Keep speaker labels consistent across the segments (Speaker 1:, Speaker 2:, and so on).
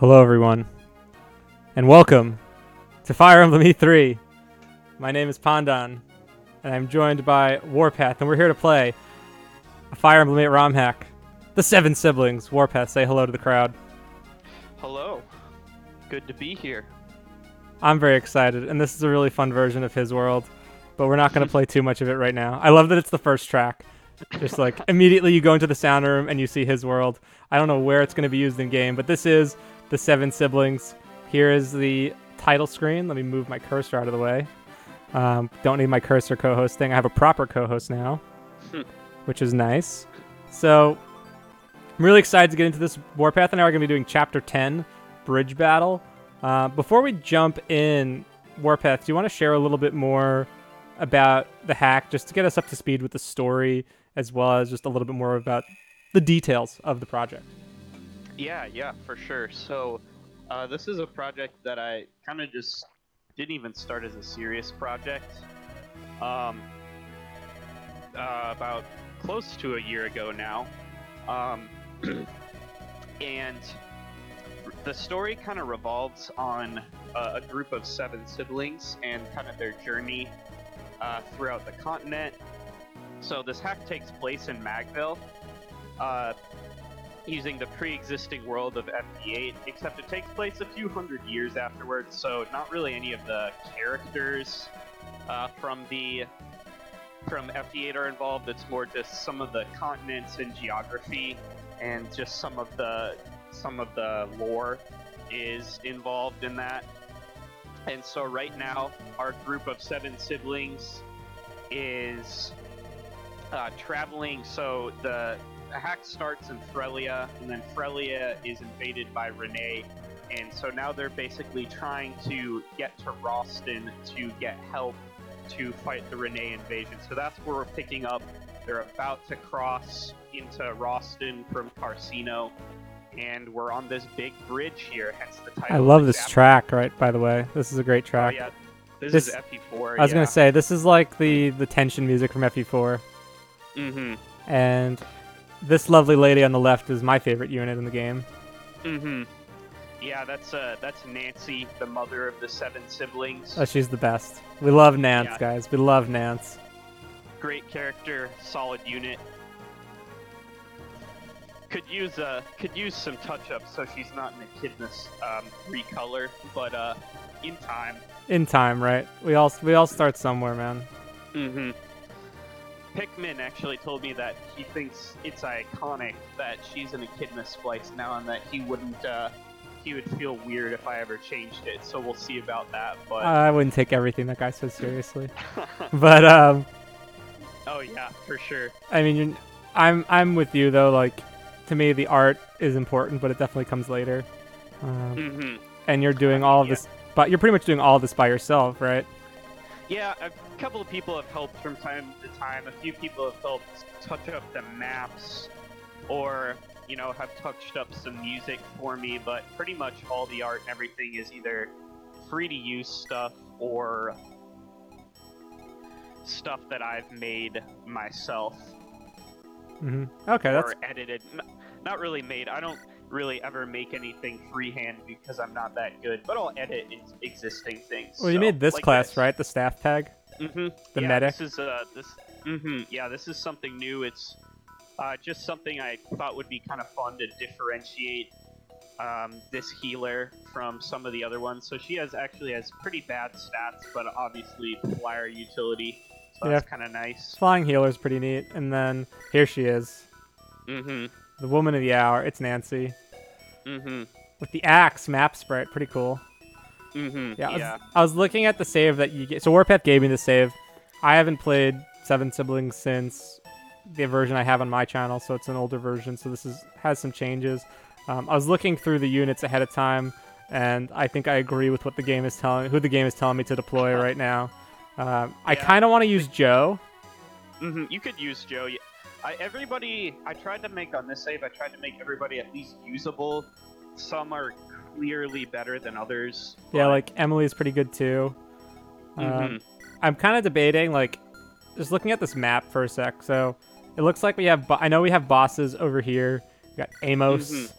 Speaker 1: Hello everyone, and welcome to Fire Emblem E3. My name is Pandan, and I'm joined by WarPath, and we're here to play a Fire Emblem 8 ROM Hack. The 7 siblings. WarPath, say hello to the crowd.
Speaker 2: Hello. Good to be here.
Speaker 1: I'm very excited, and this is a really fun version of his world, but we're not going to play too much of it right now. I love that it's the first track. Just like immediately you go into the sound room and you see his world. I don't know where it's going to be used in game, but this is the 7 siblings. Here is the title screen. Let me move my cursor out of the way. Don't need my cursor co-hosting. I have a proper co-host now, which is nice. So I'm really excited to get into this. WarPath and I are going to be doing Chapter 10, Bridge Battle. Before we jump in, WarPath, do you want to share a little bit more about the hack, just to get us up to speed with the story, as well as just a little bit more about the details of the project?
Speaker 2: Yeah, for sure. So this is a project that I kind of just didn't even start as a serious project. About close to a year ago now. And the story kind of revolves on a group of 7 siblings and kind of their journey throughout the continent. So this hack takes place in Magvellian, using the pre-existing world of FE8, except it takes place a few hundred years afterwards, so not really any of the characters from FE8 are involved. It's more just some of the continents and geography, and just some of the lore is involved in that. And so right now, our group of 7 siblings is traveling. So the hack starts in Frelia, and then Frelia is invaded by Renee, and so now they're basically trying to get to Roston to get help to fight the Renee invasion. So that's where we're picking up. They're about to cross into Roston from Carcino, and we're on this big bridge here, hence the title.
Speaker 1: I love this track, right, by the way. This is a great track.
Speaker 2: Oh, yeah. This is FE4.
Speaker 1: I was going to say, this is like the tension music from FE4.
Speaker 2: Mm-hmm.
Speaker 1: And this lovely lady on the left is my favorite unit in the game.
Speaker 2: Mm-hmm. Yeah, that's Nancy, the mother of the 7 siblings.
Speaker 1: Oh, she's the best. We love Nance, guys. We love Nance.
Speaker 2: Great character, solid unit. Could use some touch-ups so she's not an echidnas recolor, but in time. In time,
Speaker 1: right? We all start somewhere, man.
Speaker 2: Mm-hmm. Pikmin actually told me that he thinks it's iconic that she's an echidna splice now, and that he would feel weird if I ever changed it. So we'll see about that. But
Speaker 1: I wouldn't take everything that guy says seriously. But
Speaker 2: oh yeah, for sure.
Speaker 1: I mean, I'm with you though. Like, to me, the art is important, but it definitely comes later. And you're doing all of this, but you're pretty much doing all of this by yourself, right?
Speaker 2: Yeah, a couple of people have helped from time to time. A few people have helped touch up the maps, or, you know, have touched up some music for me, but pretty much all the art and everything is either free-to-use stuff or stuff that I've made myself.
Speaker 1: Okay,
Speaker 2: or edited. Not really made. I don't really ever make anything freehand because I'm not that good, but I'll edit existing things.
Speaker 1: Well, you made this like class, right? The staff tag? The medic?
Speaker 2: This is, this is something new. It's just something I thought would be kind of fun to differentiate this healer from some of the other ones. So she actually has pretty bad stats, but obviously flyer utility. So that's kind of nice.
Speaker 1: Flying healer's pretty neat. And then here she is. The woman of the hour. It's Nancy. With the axe map sprite. Pretty cool. I was looking at the save that you get. So WarPath gave me the save. I haven't played 7 siblings since the version I have on my channel, so it's an older version. So this has some changes. I was looking through the units ahead of time, and I think I agree with what the game is telling me to deploy right now. I kind of want to use Joe.
Speaker 2: You could use Joe. I tried to make on this save. I tried to make everybody at least usable. Some are clearly better than others.
Speaker 1: Yeah, like Emily's pretty good too. I'm kind of debating, like, just looking at this map for a sec. So it looks like we have. I know we have bosses over here. We got Amos,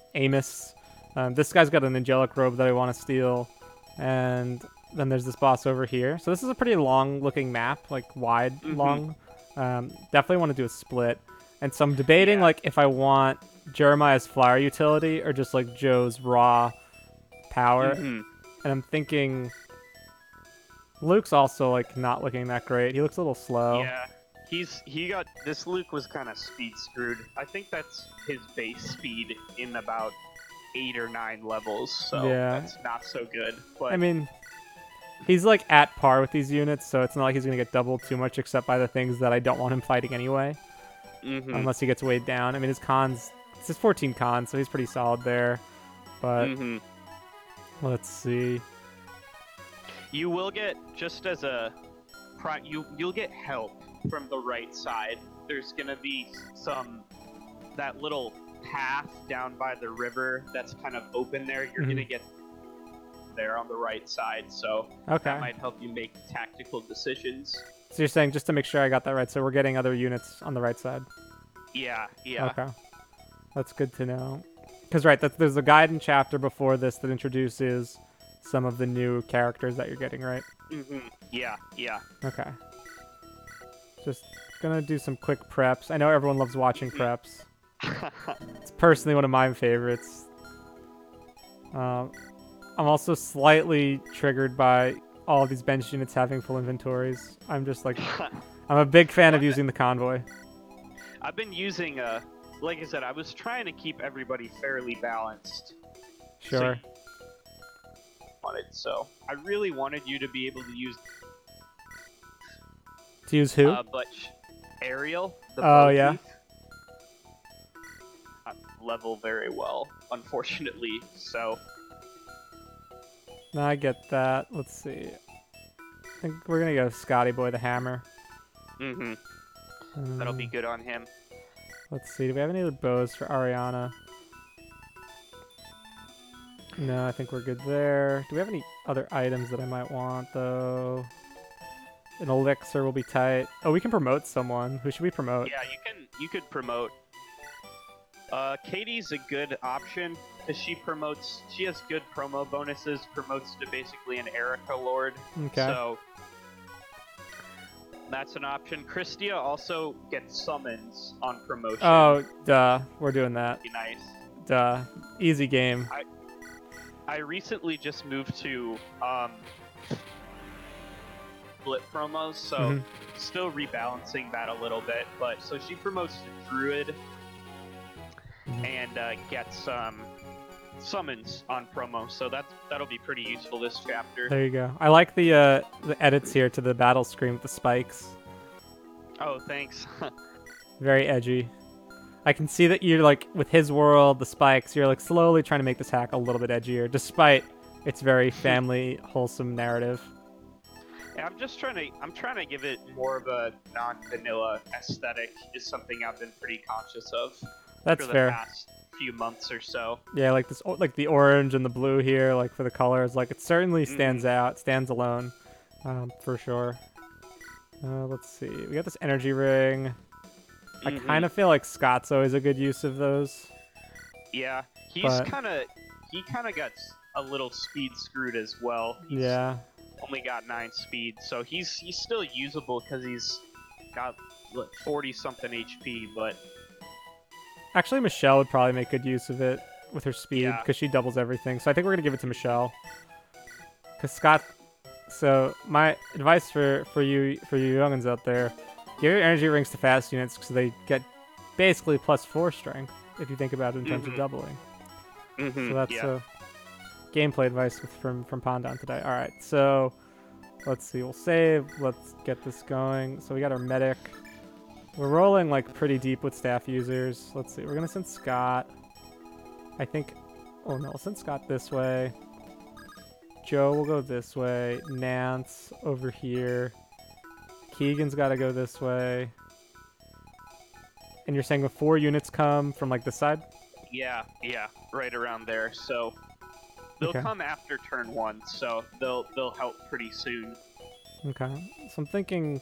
Speaker 1: This guy's got an angelic robe that I want to steal, and then there's this boss over here. So this is a pretty long-looking map, like wide, long. Definitely want to do a split. And so I'm debating like if I want Jeremiah's flower utility or just like Joe's raw power. And I'm thinking Luke's also like not looking that great. He looks a little slow.
Speaker 2: Yeah. This Luke was kind of speed screwed. I think that's his base speed in about 8 or 9 levels, so that's not so good. But
Speaker 1: I mean, he's like at par with these units, so it's not like he's gonna get doubled too much, except by the things that I don't want him fighting anyway. Unless he gets weighed down. I mean, it's his 14 cons, so he's pretty solid there. But let's see.
Speaker 2: You will get, just as a you'll get help from the right side. There's gonna be that little path down by the river that's kind of open there. You're gonna get there on the right side, so that might help you make tactical decisions.
Speaker 1: So you're saying, just to make sure I got that right, so we're getting other units on the right side?
Speaker 2: Yeah.
Speaker 1: Okay. That's good to know. Because, there's a guide and chapter before this that introduces some of the new characters that you're getting, right?
Speaker 2: Yeah.
Speaker 1: Okay. Just gonna do some quick preps. I know everyone loves watching preps. It's personally one of my favorites. I'm also slightly triggered by all of these bench units having full inventories. I'm just like, I'm a big fan of using the convoy.
Speaker 2: I've been using, like I said, I was trying to keep everybody fairly balanced.
Speaker 1: Sure.
Speaker 2: So I really wanted you to be able to use...
Speaker 1: To use who?
Speaker 2: But Ariel, the
Speaker 1: yeah.
Speaker 2: not level very well, unfortunately, so...
Speaker 1: No, I get that. Let's see. I think we're gonna go Scotty Boy the Hammer.
Speaker 2: That'll be good on him.
Speaker 1: Let's see. Do we have any other bows for Ariana? No, I think we're good there. Do we have any other items that I might want, though? An elixir will be tight. Oh, we can promote someone. Who should we promote?
Speaker 2: Yeah, you could promote. Katie's a good option because she has good promo bonuses, promotes to basically an Erica Lord.
Speaker 1: Okay.
Speaker 2: So that's an option. Christia also gets summons on promotion.
Speaker 1: Oh, duh. We're doing that.
Speaker 2: Be nice.
Speaker 1: Duh. Easy game.
Speaker 2: I recently just moved to split promos, so still rebalancing that a little bit. But so she promotes to Druid and gets summons on promo, so that'll be pretty useful this chapter.
Speaker 1: There you go. I like the edits here to the battle screen with the spikes.
Speaker 2: Oh, thanks.
Speaker 1: Very edgy. I can see that you're like, with his world, the spikes, you're like slowly trying to make this hack a little bit edgier, despite its very family wholesome narrative.
Speaker 2: Yeah, I'm trying to give it more of a non-vanilla aesthetic. Is something I've been pretty conscious of.
Speaker 1: That's
Speaker 2: for the
Speaker 1: fair.
Speaker 2: Past few months or so.
Speaker 1: Yeah, like this, like the orange and the blue here, like for the colors, like it certainly stands out, stands alone, for sure. Let's see, we got this energy ring. I kind of feel like Scott's always a good use of those.
Speaker 2: Yeah, he kind of got a little speed screwed as well. He's only got 9 speed, so he's still usable because he's got 40 something HP, but.
Speaker 1: Actually, Michelle would probably make good use of it with her speed because she doubles everything. So I think we're gonna give it to Michelle. Because Scott. So my advice for you youngins out there: give your energy rings to fast units because they get basically +4 strength if you think about it in terms of doubling. So that's gameplay advice from Pandan today. All right, so let's see. We'll save. Let's get this going. So we got our medic. We're rolling like pretty deep with staff users. Let's see. We're gonna send Scott. I think. Oh no, we'll send Scott this way. Joe will go this way. Nance over here. Keegan's got to go this way. And you're saying before units come from like this side?
Speaker 2: Yeah, right around there. So they'll come after turn 1, so they'll help pretty soon.
Speaker 1: Okay. So I'm thinking.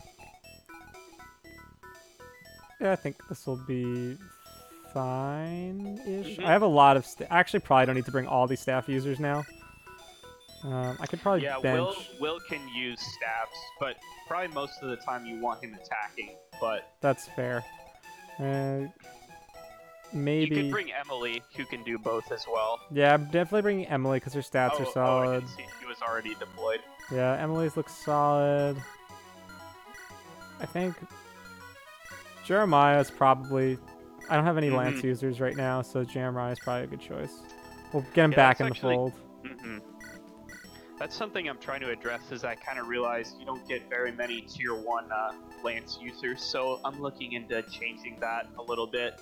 Speaker 1: Yeah, I think this will be fine-ish. I have a lot of... I actually probably don't need to bring all these staff users now. I could probably bench...
Speaker 2: Will can use staffs, but probably most of the time you want him attacking, but...
Speaker 1: That's fair. Maybe...
Speaker 2: You could bring Emily, who can do both as well.
Speaker 1: Yeah, I'm definitely bringing Emily because her stats are solid.
Speaker 2: Oh, I didn't see she was already deployed.
Speaker 1: Yeah, Emily's looks solid. I think Jeremiah's probably... I don't have any Lance users right now, so Jeremiah's probably a good choice. We'll get him back in the fold.
Speaker 2: That's something I'm trying to address, is I kind of realized you don't get very many tier 1 Lance users, so I'm looking into changing that a little bit.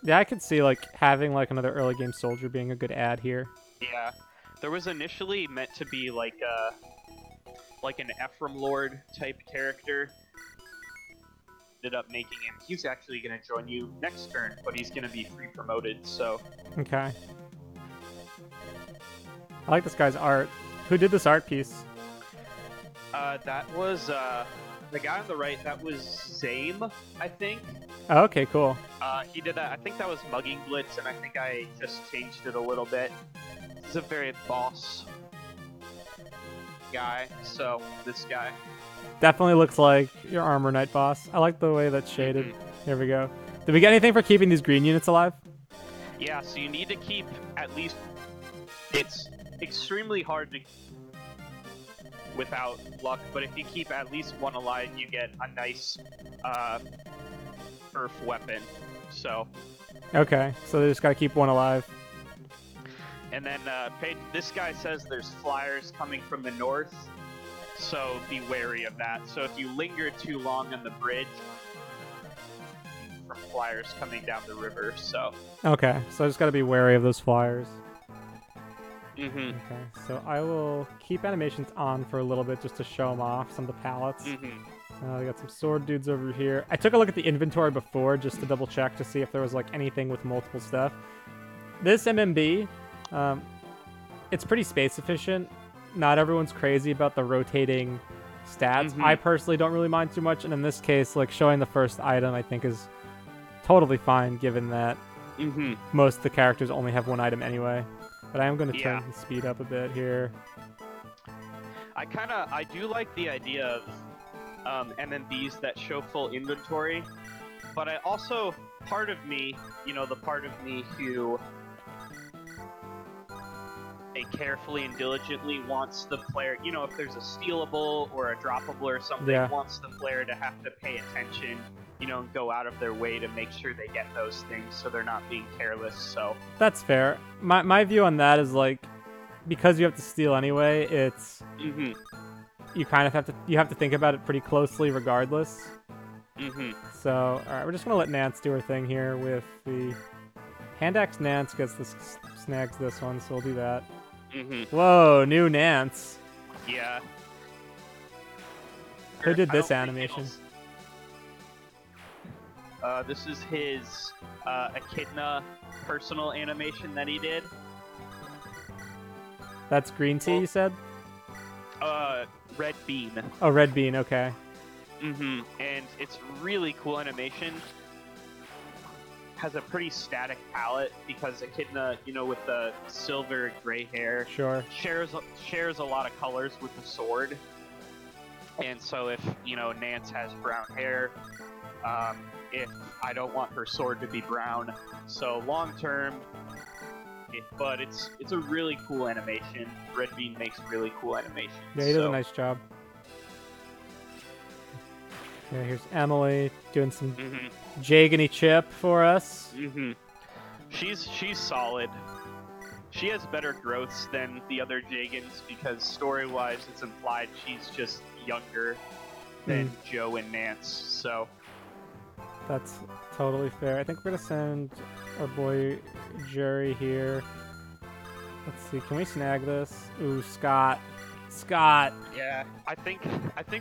Speaker 1: Yeah, I could see like having like another early game soldier being a good add here.
Speaker 2: Yeah, there was initially meant to be like an Ephraim Lord type character. Ended up making him. He's actually going to join you next turn, but he's going to be free promoted. So.
Speaker 1: Okay. I like this guy's art. Who did this art piece?
Speaker 2: That was the guy on the right. That was Zame, I think.
Speaker 1: Oh, okay, cool.
Speaker 2: He did that. I think that was Mugging Blitz, and I think I just changed it a little bit. He's a very boss guy. So this guy
Speaker 1: definitely looks like your Armor Knight boss. I like the way that's shaded. Here we go. Did we get anything for keeping these green units alive?
Speaker 2: Yeah. So you need to keep at least. It's extremely hard to without luck, but if you keep at least one alive, you get a nice earth weapon. So
Speaker 1: okay, so they just gotta keep one alive.
Speaker 2: And then this guy says there's flyers coming from the north, so be wary of that. So if you linger too long on the bridge, from flyers coming down the river. So
Speaker 1: okay, so I just gotta be wary of those flyers.
Speaker 2: Okay,
Speaker 1: so I will keep animations on for a little bit just to show them off, some of the palettes. We got some sword dudes over here. I took a look at the inventory before just to double check to see if there was like anything with multiple stuff. This MMB, it's pretty space efficient. Not everyone's crazy about the rotating stats. I personally don't really mind too much, and in this case, like showing the first item I think is totally fine given that most of the characters only have one item anyway. But I am going to turn the speed up a bit here.
Speaker 2: I do like the idea of MMBs that show full inventory, but I also, part of me, the part of me who carefully and diligently wants the player, if there's a stealable or a droppable or something, wants the player to have to pay attention, and go out of their way to make sure they get those things so they're not being careless. So
Speaker 1: that's fair. My view on that is like, because you have to steal anyway, it's you kind of have to think about it pretty closely regardless. So all right, we're just gonna let Nance do her thing here with the hand axe. Nance gets this, snags this one, so we'll do that. Whoa, new Nance.
Speaker 2: Yeah.
Speaker 1: Who did this animation?
Speaker 2: This is his Echidna personal animation that he did.
Speaker 1: That's green tea, you said?
Speaker 2: Red bean.
Speaker 1: Oh, red bean, okay.
Speaker 2: And it's really cool animation. Has a pretty static palette because Echidna, with the silver gray hair, shares a lot of colors with the sword. And so if Nance has brown hair, if I don't want her sword to be brown, so long term. But it's a really cool animation. Red Bean makes really cool animations.
Speaker 1: Yeah, he does a nice job. Yeah, here's Emily doing some Jagany chip for us.
Speaker 2: She's solid. She has better growths than the other Jagans because story-wise, it's implied she's just younger than Joe and Nance. So
Speaker 1: that's totally fair. I think we're gonna send our boy Jerry here. Let's see, can we snag this? Ooh, Scott.
Speaker 2: Yeah, I think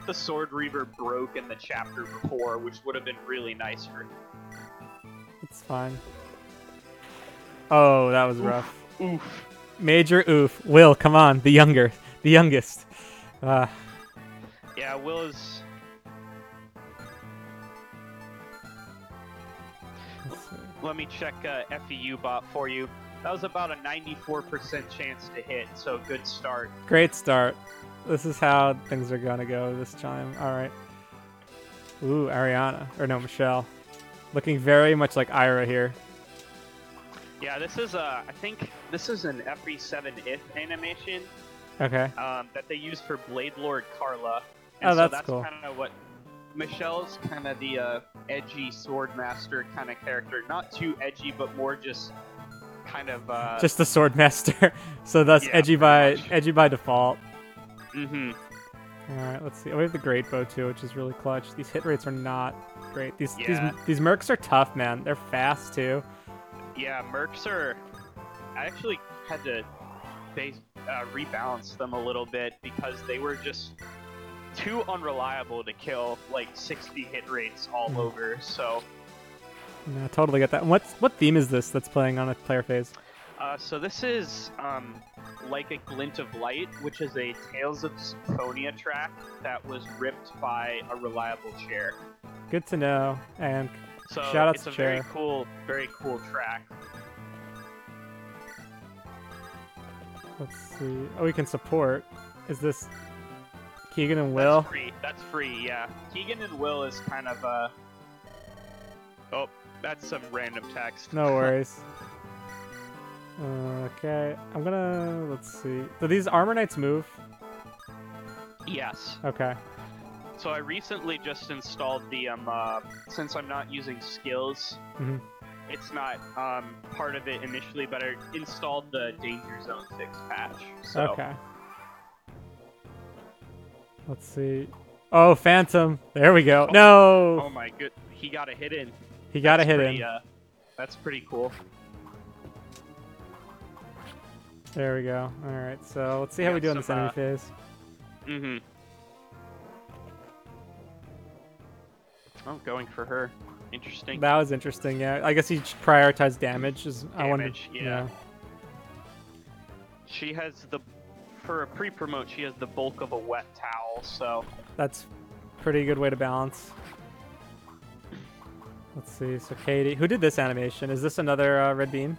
Speaker 2: the Sword Reaver broke in the chapter before, which would have been really nice for him.
Speaker 1: It's fine. Oh, that was rough.
Speaker 2: Oof.
Speaker 1: Major oof. Will, come on, the youngest.
Speaker 2: Yeah, Will is. let me check FEU bot for you. That was about a 94% chance to hit, so good start.
Speaker 1: Great start. This is how things are gonna go this time. All right. Ooh, Ariana. Or no, Michelle. Looking very much like Ira here.
Speaker 2: Yeah, this is I think this is an FE7 if animation.
Speaker 1: Okay.
Speaker 2: That they use for Blade Lord Carla.
Speaker 1: And
Speaker 2: so
Speaker 1: that's cool.
Speaker 2: Kind of what Michelle's kind of the edgy sword master kind of character. Not too edgy, but more just kind of
Speaker 1: just the sword master. So that's
Speaker 2: yeah,
Speaker 1: edgy by default.
Speaker 2: Mm-hmm.
Speaker 1: All right, let's see. Oh, we have the great bow too, which is really clutch. These hit rates are not great. These mercs are tough, man. They're fast too.
Speaker 2: Yeah, mercs are. I actually had to rebalance them a little bit because they were just too unreliable to kill like 60 hit rates all over. So.
Speaker 1: No, totally get that. What theme is this that's playing on a player phase?
Speaker 2: So this is Like a Glint of Light, which is a Tales of Symphonia track that was ripped by a reliable chair.
Speaker 1: Good to know. And
Speaker 2: so
Speaker 1: shout out
Speaker 2: it's
Speaker 1: to
Speaker 2: a
Speaker 1: chair.
Speaker 2: very cool track.
Speaker 1: Let's see. Oh, we can support. Is this Keegan and Will?
Speaker 2: That's free, yeah. Keegan and Will is kind of a... Oh, that's some random text.
Speaker 1: No worries. Okay, let's see. Do these Armor Knights move?
Speaker 2: Yes.
Speaker 1: Okay.
Speaker 2: So I recently just installed the, since I'm not using skills, it's not part of it initially, but I installed the Danger Zone 6 patch. So.
Speaker 1: Okay. Let's see. Oh, Phantom. There we go.
Speaker 2: Oh,
Speaker 1: no!
Speaker 2: Oh my good. He got a hit in.
Speaker 1: He got a hit in.
Speaker 2: That's pretty cool.
Speaker 1: There we go. Alright, so let's see how we do in this enemy phase.
Speaker 2: Oh, going for her. Interesting.
Speaker 1: That was interesting, yeah. I guess he prioritized damage.
Speaker 2: Yeah. She has for a pre-promote, she has the bulk of a wet towel, so...
Speaker 1: That's a pretty good way to balance. Let's see, so Katie. Who did this animation? Is this another Red Bean?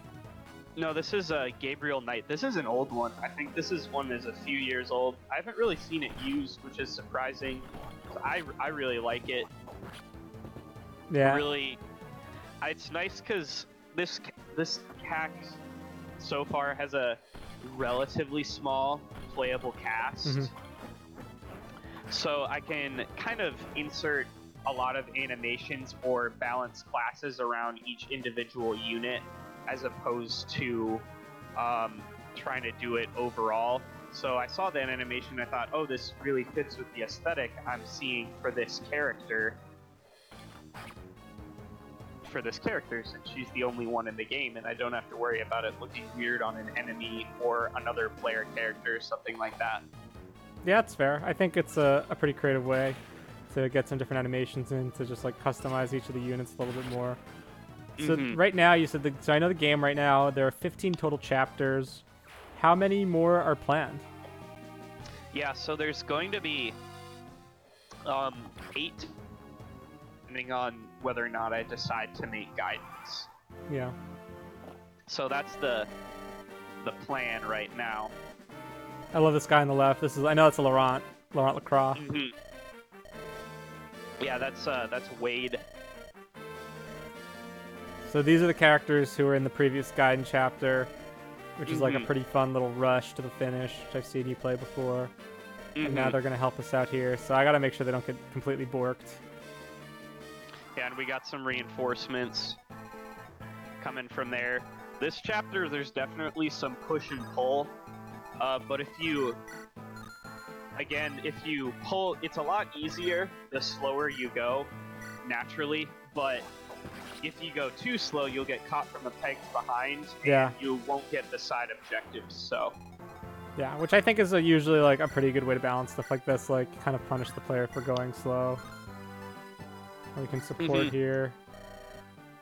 Speaker 2: No, this is Gabriel Knight. This is an old one. I think this is one that's a few years old. I haven't really seen it used, which is surprising. I really like it.
Speaker 1: Yeah.
Speaker 2: Really, it's nice because this hack so far has a relatively small playable cast. So I can kind of insert a lot of animations or balance classes around each individual unit, as opposed to trying to do it overall. So I saw that animation and I thought, oh, this really fits with the aesthetic I'm seeing for this character. Since she's the only one in the game, and I don't have to worry about it looking weird on an enemy or another player character, something like that.
Speaker 1: Yeah, it's fair. I think it's a pretty creative way to get some different animations in, to just like customize each of the units a little bit more. So right now, you said so I know the game right now, there are 15 total chapters. How many more are planned?
Speaker 2: Yeah, so there's going to be 8, depending on whether or not I decide to make guidance.
Speaker 1: Yeah.
Speaker 2: So that's the plan right now.
Speaker 1: I love this guy on the left. I know it's a Laurent Lacroix.
Speaker 2: Yeah, that's Wade.
Speaker 1: So these are the characters who were in the previous guidance chapter, which is like a pretty fun little rush to the finish, which I've seen you play before. And now they're going to help us out here, so I got to make sure they don't get completely borked.
Speaker 2: Yeah, and we got some reinforcements coming from there. This chapter, there's definitely some push and pull, but if you pull, it's a lot easier the slower you go, naturally, but if you go too slow, you'll get caught from the pegs behind, and you won't get the side objectives, so...
Speaker 1: Yeah, which I think is usually like a pretty good way to balance stuff like this, like kind of punish the player for going slow. We can support here.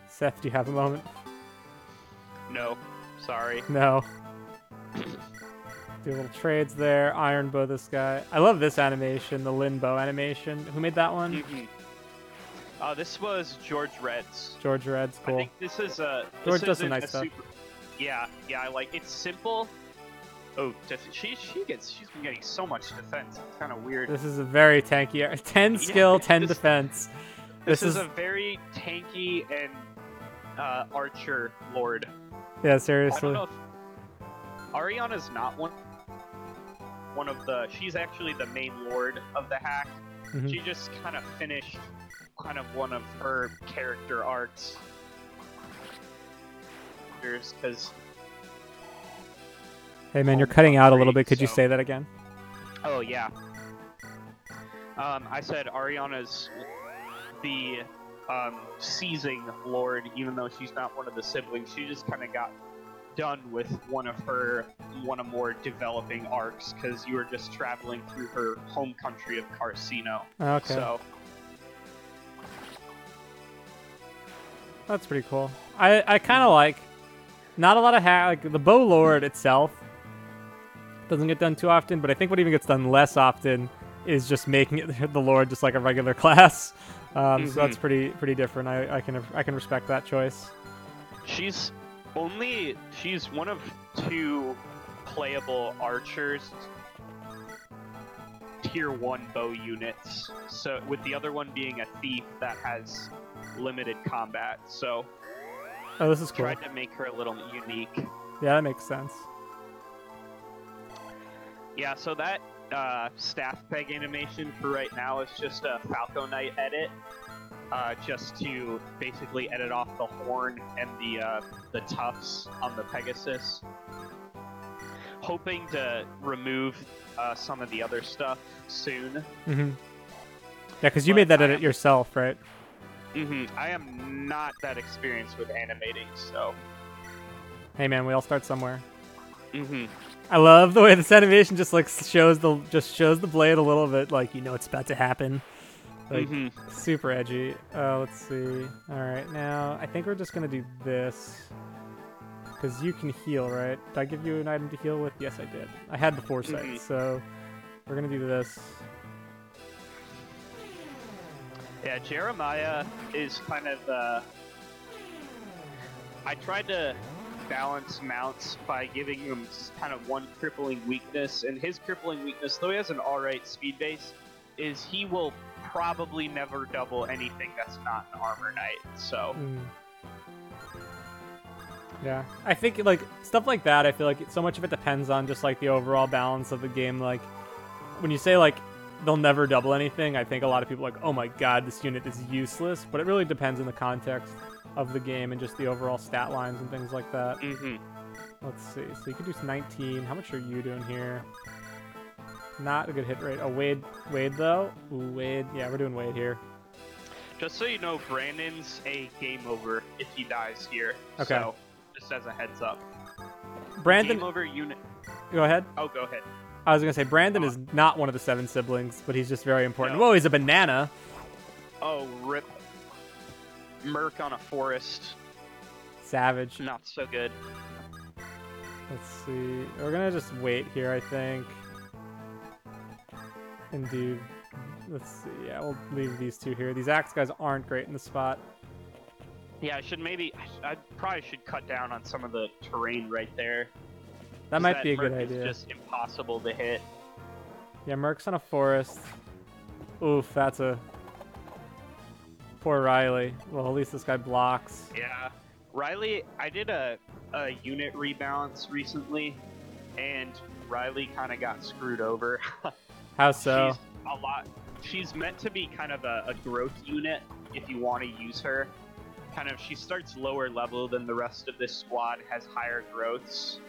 Speaker 1: Seth, do you have a moment?
Speaker 2: No, sorry.
Speaker 1: No. Do little trades there. Iron bow this guy. I love this animation, the Lin bow animation. Who made that one?
Speaker 2: This was George Red's.
Speaker 1: George Red's cool.
Speaker 2: I think this is a.
Speaker 1: George does some nice stuff.
Speaker 2: Yeah, I like it's simple. Oh, she's been getting so much defense. It's kind of weird.
Speaker 1: This is a very tanky. 10 skill, 10 defense.
Speaker 2: This is a very tanky and archer lord.
Speaker 1: Yeah, seriously.
Speaker 2: I don't know if Ariana's not one of the. She's actually the main lord of the hack.
Speaker 1: Mm-hmm.
Speaker 2: She just kind of finished one of her character arcs. Because.
Speaker 1: Hey man, you're cutting out a little bit. Could you say that again?
Speaker 2: Oh yeah. I said Ariana's the seizing lord, even though she's not one of the siblings. She just kind of got done with one of more developing arcs because you were just traveling through her home country of Carcino.
Speaker 1: Okay.
Speaker 2: So
Speaker 1: that's pretty cool. I kind of like not a lot of hack. Like the bow lord itself doesn't get done too often, but I think what even gets done less often is just making it the lord just like a regular class. So that's pretty different. I can respect that choice.
Speaker 2: She's one of 2 playable archers tier 1 bow units. So with the other one being a thief that has limited combat. So
Speaker 1: this is cool.
Speaker 2: Tried to make her a little unique.
Speaker 1: Yeah, that makes sense.
Speaker 2: Yeah, so that staff peg animation for right now is just a Falco Knight edit, just to basically edit off the horn and the tufts on the Pegasus. Hoping to remove some of the other stuff soon.
Speaker 1: Mm-hmm. Yeah, because you made that edit yourself, right?
Speaker 2: Mm-hmm. I am not that experienced with animating, so.
Speaker 1: Hey man, we all start somewhere.
Speaker 2: Mm-hmm.
Speaker 1: I love the way this animation just like shows the blade a little bit, like you know it's about to happen. Like super edgy. Let's see. All right, now I think we're just gonna do this because you can heal, right? Did I give you an item to heal with? Yes, I did. I had the foresight, so we're gonna do this.
Speaker 2: Yeah, Jeremiah is kind of. I tried to balance mounts by giving him kind of one crippling weakness, and his crippling weakness, though he has an alright speed base, is he will probably never double anything that's not an armor knight, so.
Speaker 1: Yeah, I think like stuff like that, I feel like so much of it depends on just like the overall balance of the game. Like when you say like they'll never double anything, I think a lot of people are like, oh my god, this unit is useless, but it really depends on the context of the game and just the overall stat lines and things like that. Let's see. So you could do 19. How much are you doing here? Not a good hit rate. Oh, Wade though? Ooh, Wade. Yeah, we're doing Wade here.
Speaker 2: Just so you know, Brandon's a game over if he dies here.
Speaker 1: Okay.
Speaker 2: So, just as a heads up.
Speaker 1: Brandon.
Speaker 2: Game over unit.
Speaker 1: Go ahead.
Speaker 2: Oh, go ahead.
Speaker 1: I was gonna say Brandon is not one of the 7 siblings, but he's just very important.
Speaker 2: No.
Speaker 1: Whoa, he's a banana.
Speaker 2: Oh, rip. Merc on a forest.
Speaker 1: Savage.
Speaker 2: Not so good.
Speaker 1: Let's see. We're gonna just wait here, I think. And do. Let's see. Yeah, we'll leave these 2 here. These axe guys aren't great in the spot.
Speaker 2: Yeah, I probably should cut down on some of the terrain right there.
Speaker 1: That might be a good
Speaker 2: Merc
Speaker 1: idea.
Speaker 2: It's just impossible to hit.
Speaker 1: Yeah, Merc's on a forest. Oof, that's a. Poor Riley. Well, at least this guy blocks.
Speaker 2: Yeah. Riley, I did a unit rebalance recently, and Riley kind of got screwed over.
Speaker 1: How so?
Speaker 2: She's meant to be kind of a growth unit if you want to use her. She starts lower level than the rest of this squad, has higher growths.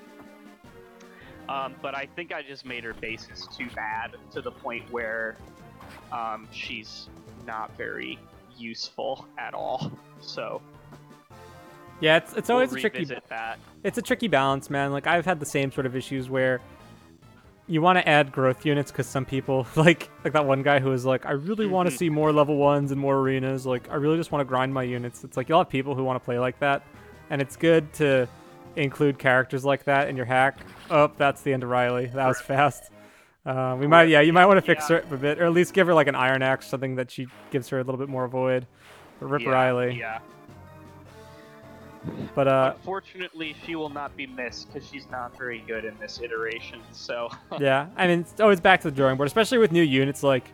Speaker 2: But I think I just made her bases too bad to the point where she's not very useful at all. So
Speaker 1: yeah, it's always
Speaker 2: we'll
Speaker 1: a tricky.
Speaker 2: That.
Speaker 1: It's a tricky balance, man. Like I've had the same sort of issues where you want to add growth units because some people like that one guy who was like, I really want to see more level 1s and more arenas. Like I really just want to grind my units. It's like you'll have people who want to play like that, and it's good to include characters like that in your hack. Oh, that's the end of Riley. That was fast. You might want to fix her a bit, or at least give her like an iron axe, something that she gives her a little bit more void. Rip
Speaker 2: Yeah,
Speaker 1: Riley.
Speaker 2: Yeah.
Speaker 1: But
Speaker 2: Unfortunately, she will not be missed because she's not very good in this iteration. So
Speaker 1: yeah, I mean, it's always back to the drawing board, especially with new units. Like,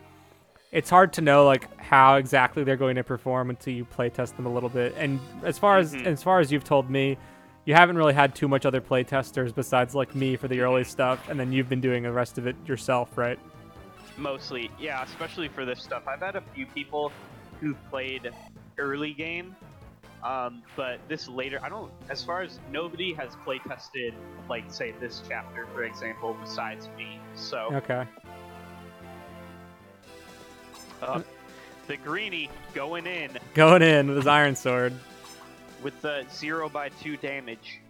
Speaker 1: it's hard to know like how exactly they're going to perform until you playtest them a little bit. And as far as you've told me, you haven't really had too much other playtesters besides like me for the early stuff, and then you've been doing the rest of it yourself, right?
Speaker 2: mostly, yeah, especially for this stuff. I've had a few people who've played early game, but this later, I don't. As far as nobody has playtested, like say this chapter, for example, besides me. So
Speaker 1: Okay.
Speaker 2: the greenie going in
Speaker 1: Going in with his iron sword.
Speaker 2: with the 0/2 damage.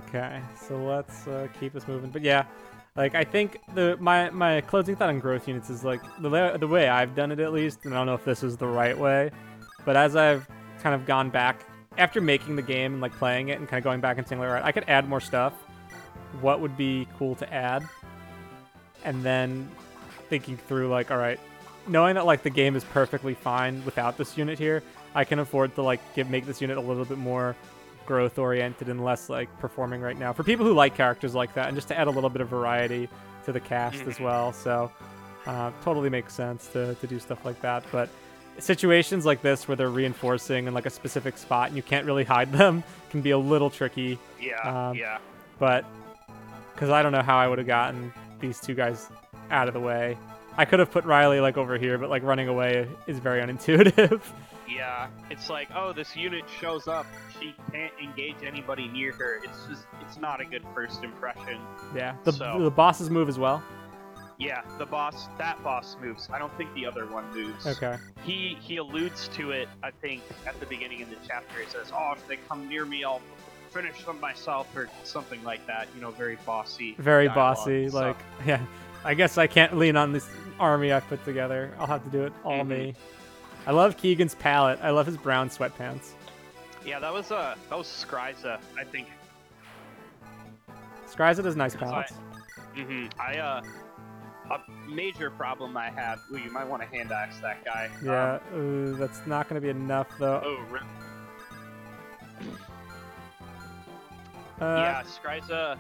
Speaker 1: Okay, so let's keep this moving. But yeah, like I think my closing thought on growth units is like the way I've done it at least, and I don't know if this is the right way, but as I've kind of gone back after making the game and like playing it and kind of going back and saying, like, all right, I could add more stuff. What would be cool to add? And then thinking through like, all right, knowing that like the game is perfectly fine without this unit here, I can afford to like make this unit a little bit more growth oriented and less like performing right now for people who like characters like that, and just to add a little bit of variety to the cast as well. So totally makes sense to do stuff like that. But situations like this where they're reinforcing in like a specific spot and you can't really hide them can be a little tricky.
Speaker 2: Yeah.
Speaker 1: But because I don't know how I would have gotten these two guys out of the way. I could have put Riley like over here, but like running away is very unintuitive.
Speaker 2: Yeah, it's like, oh, this unit shows up. She can't engage anybody near her. It's not a good first impression.
Speaker 1: Yeah, the bosses move as well.
Speaker 2: Yeah, that boss moves. I don't think the other one moves.
Speaker 1: Okay.
Speaker 2: He alludes to it, I think, at the beginning of the chapter. He says, oh, if they come near me, I'll finish them myself, or something like that. You know, very bossy.
Speaker 1: Very
Speaker 2: dialogue,
Speaker 1: bossy,
Speaker 2: so.
Speaker 1: like, yeah. I guess I can't lean on this army I've put together. I'll have to do it all me. I love Keegan's palette. I love his brown sweatpants.
Speaker 2: Yeah, that was Skryza, I think.
Speaker 1: Skryza does nice palettes.
Speaker 2: A major problem I have. Ooh, you might want to hand axe that guy.
Speaker 1: Yeah, that's not going to be enough though.
Speaker 2: Oh, rip. Yeah, Skryza.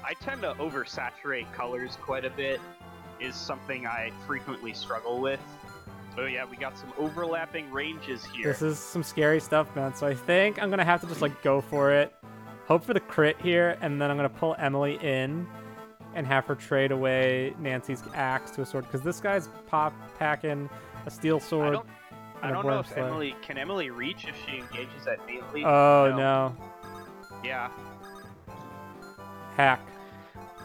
Speaker 2: I tend to oversaturate colors quite a bit. Is something I frequently struggle with. Oh yeah, we got some overlapping ranges here.
Speaker 1: This is some scary stuff, man. So I think I'm gonna have to just like go for it, hope for the crit here, and then I'm gonna pull Emily in and have her trade away Nancy's axe to a sword, because this guy's packing a steel sword.
Speaker 2: I don't know if Emily reach if she engages at melee.
Speaker 1: Oh no.
Speaker 2: Yeah.
Speaker 1: Hack.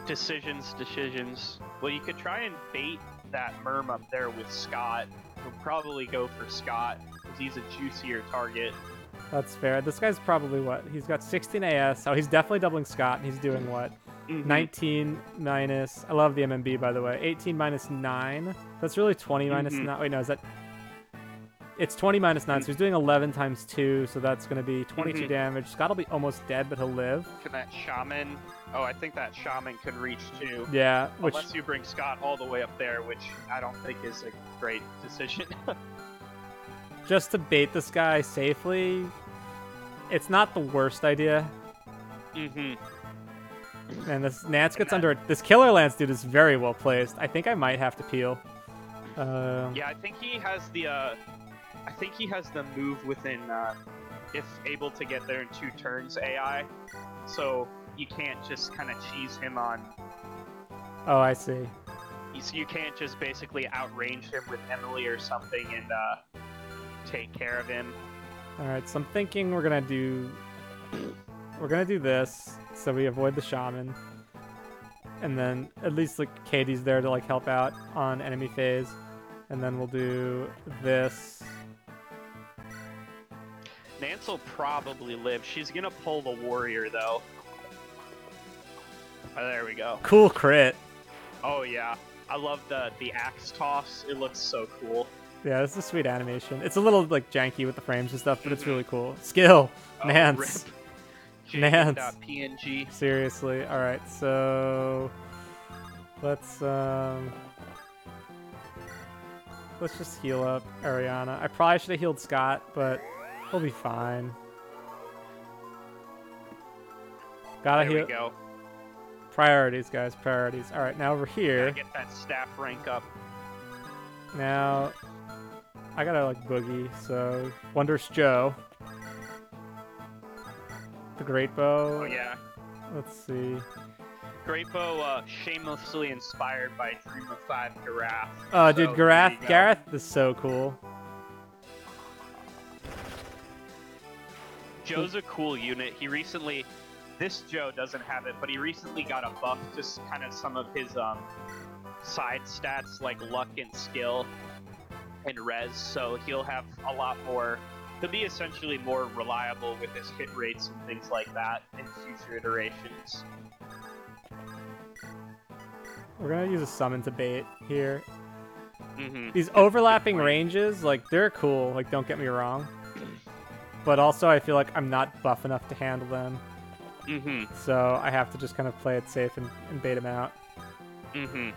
Speaker 2: Decisions. Well, you could try and bait that Merm up there with Scott. We'll probably go for Scott, because he's a juicier target.
Speaker 1: That's fair. This guy's probably what? He's got 16 AS. Oh, he's definitely doubling Scott, and he's doing what? 19 minus... I love the MMB, by the way. 18 minus 9. That's really 20 minus 9. Wait, no, is that... It's 20 minus 9, so he's doing 11 times 2, so that's going to be 22 damage. Scott will be almost dead, but he'll live.
Speaker 2: Can that Shaman... Oh, I think that Shaman can reach too.
Speaker 1: Yeah.
Speaker 2: Unless you bring Scott all the way up there, which I don't think is a great decision.
Speaker 1: Just to bait this guy safely, it's not the worst idea. And this Nance gets under it. This Killer Lance dude is very well placed. I think I might have to peel.
Speaker 2: Yeah, I think he has the move within, if able to get there in 2 turns AI. So you can't just kind of cheese him on...
Speaker 1: Oh, I see.
Speaker 2: You can't just basically outrange him with Emily or something and take care of him.
Speaker 1: Alright, so I'm thinking we're gonna do this, so we avoid the Shaman. And then at least like Katie's there to like help out on enemy phase. And then we'll do this.
Speaker 2: Nance will probably live. She's gonna pull the warrior though. Oh, there we go.
Speaker 1: Cool crit.
Speaker 2: Oh yeah, I love the axe toss. It looks so cool.
Speaker 1: Yeah, this is a sweet animation. It's a little like janky with the frames and stuff, but it's really cool. Skill, Nance. Nance.
Speaker 2: PNG.
Speaker 1: Seriously. All right, so let's let's just heal up Ariana. I probably should have healed Scott, but he'll be fine. Gotta
Speaker 2: There
Speaker 1: heal.
Speaker 2: we go.
Speaker 1: Priorities, guys. Priorities. All right, now over here.
Speaker 2: Gotta get that staff rank up.
Speaker 1: Now, I gotta like boogie. So Wondrous Joe, the Great Bow.
Speaker 2: Oh yeah.
Speaker 1: Let's see.
Speaker 2: Great Bow, shamelessly inspired by Dream of Five Gareth.
Speaker 1: Oh,
Speaker 2: So,
Speaker 1: dude,
Speaker 2: there
Speaker 1: Gareth.
Speaker 2: you go.
Speaker 1: Gareth is so cool.
Speaker 2: Joe's a cool unit. He recently, this Joe doesn't have it, but he recently got a buff to kind of some of his side stats like luck and skill and res. So he'll have a lot more. He'll be essentially more reliable with his hit rates and things like that in future iterations.
Speaker 1: We're gonna use a summon to bait here.
Speaker 2: Mm-hmm.
Speaker 1: These overlapping ranges, like, they're cool. Like, don't get me wrong. But also, I feel like I'm not buff enough to handle them.
Speaker 2: Mm-hmm.
Speaker 1: So I have to just kind of play it safe and bait him out.
Speaker 2: Mm-hmm.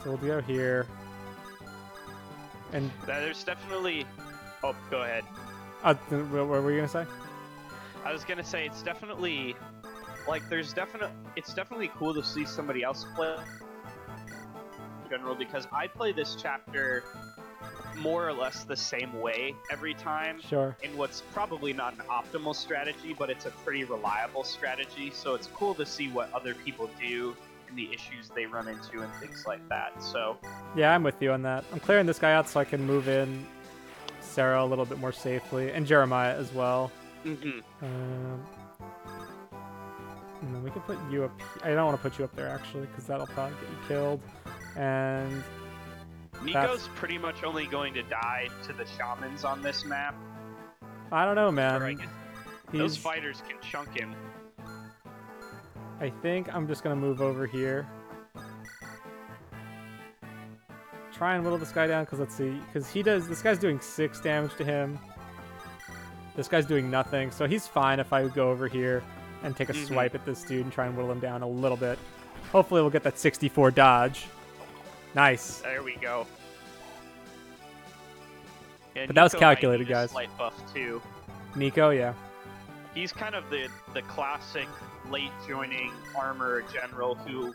Speaker 1: So we'll go here. And
Speaker 2: There's definitely. Oh, go ahead.
Speaker 1: what were you gonna say?
Speaker 2: I was gonna say it's definitely like it's definitely cool to see somebody else play in general, because I play this chapter more or less the same way every time
Speaker 1: Sure.
Speaker 2: in what's probably not an optimal strategy, but it's a pretty reliable strategy. So it's cool to see what other people do and the issues they run into and things like that. So
Speaker 1: Yeah, I'm with you on that. I'm clearing this guy out so I can move in Sarah a little bit more safely, and Jeremiah as well.
Speaker 2: mm-hmm.
Speaker 1: And then we can put you up. I don't want to put you up there actually, because that'll probably get you killed. And
Speaker 2: Nico's pretty much only going to die to the shamans on this map.
Speaker 1: I don't know, man.
Speaker 2: Or I guess those fighters can chunk him.
Speaker 1: I think I'm just gonna move over here. Try and whittle this guy down, because let's see, because this guy's doing 6 damage to him. This guy's doing nothing, so he's fine if I go over here and take a swipe at this dude and try and whittle him down a little bit. Hopefully we'll get that 64 dodge. Nice.
Speaker 2: There we go. Yeah,
Speaker 1: But that was
Speaker 2: Nico might
Speaker 1: calculated,
Speaker 2: need a
Speaker 1: guys.
Speaker 2: Slight buff too.
Speaker 1: Nico, yeah.
Speaker 2: He's kind of the classic late joining armor general who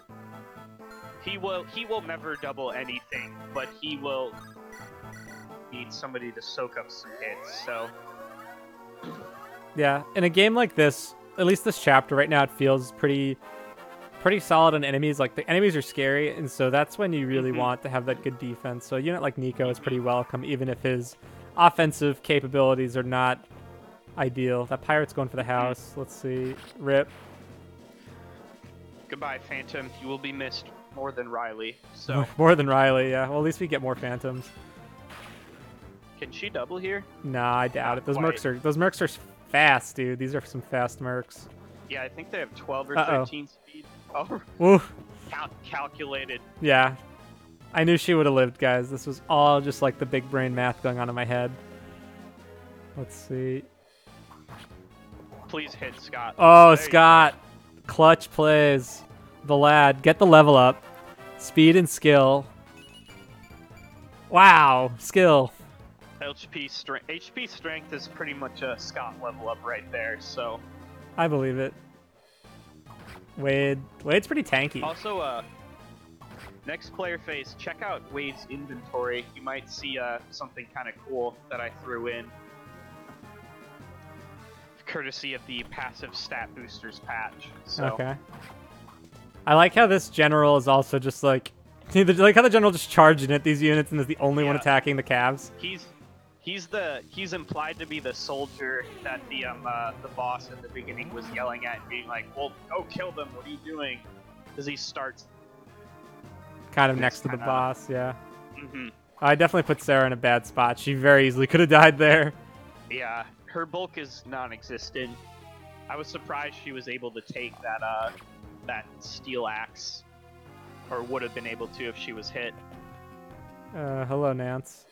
Speaker 2: he will never double anything, but he will need somebody to soak up some hits. So
Speaker 1: Yeah, in a game like this, at least this chapter right now, it feels pretty solid on enemies. Like, the enemies are scary, and so that's when you really want to have that good defense. So a unit like Nico is pretty welcome, even if his offensive capabilities are not ideal. That pirate's going for the house. Let's see. Rip.
Speaker 2: goodbye, Phantom. You will be missed more than Riley. So
Speaker 1: More than Riley, yeah. Well, at least we get more Phantoms.
Speaker 2: can she double here?
Speaker 1: Nah, I doubt it. Those
Speaker 2: Quite.
Speaker 1: mercs are fast, dude. These are some fast mercs.
Speaker 2: Yeah, I think they have 12 or
Speaker 1: Uh-oh.
Speaker 2: 13 speed. Oh,
Speaker 1: Woo.
Speaker 2: calculated.
Speaker 1: Yeah. I knew she would have lived, guys. This was all just like the big brain math going on in my head. Let's see.
Speaker 2: Please hit Scott.
Speaker 1: Oh,
Speaker 2: There you
Speaker 1: Scott. Clutch plays. The lad. Get the level up. Speed and skill. Wow. Skill.
Speaker 2: go. HP strength is pretty much a Scott level up right there. So
Speaker 1: I believe it. Wade's pretty tanky.
Speaker 2: also, next player phase, check out Wade's inventory. You might see something kind of cool that I threw in, courtesy of the passive stat boosters patch. So
Speaker 1: Okay. I like how this general is also just like... like how the general just charging at these units and is the only one
Speaker 2: Yeah.
Speaker 1: attacking the calves.
Speaker 2: he's implied to be the soldier that the boss at the beginning was yelling at, being like, "Well, go kill them. What are you doing?" Because he starts.
Speaker 1: Kind of
Speaker 2: It's
Speaker 1: next to the
Speaker 2: kinda-
Speaker 1: boss, yeah.
Speaker 2: hmm
Speaker 1: I definitely put Sarah in a bad spot. She very easily could have died there.
Speaker 2: Yeah, her bulk is non-existent. I was surprised she was able to take that steel axe, or would have been able to if she was hit.
Speaker 1: Hello, Nance.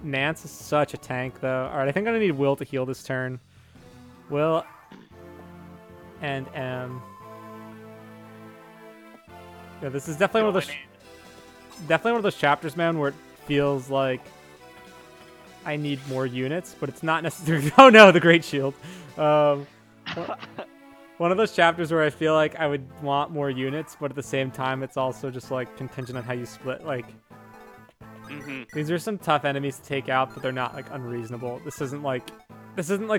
Speaker 1: Nance is such a tank, though. Alright, I think I'm gonna need Will to heal this turn. Will and M. Yeah, this is definitely one of those chapters, man, where it feels like I need more units, but it's not necessarily. Oh no, the Great Shield. Um, one of those chapters where I feel like I would want more units, but at the same time, it's also just like contingent on how you split. Like, these are some tough enemies to take out, but they're not like unreasonable. This isn't like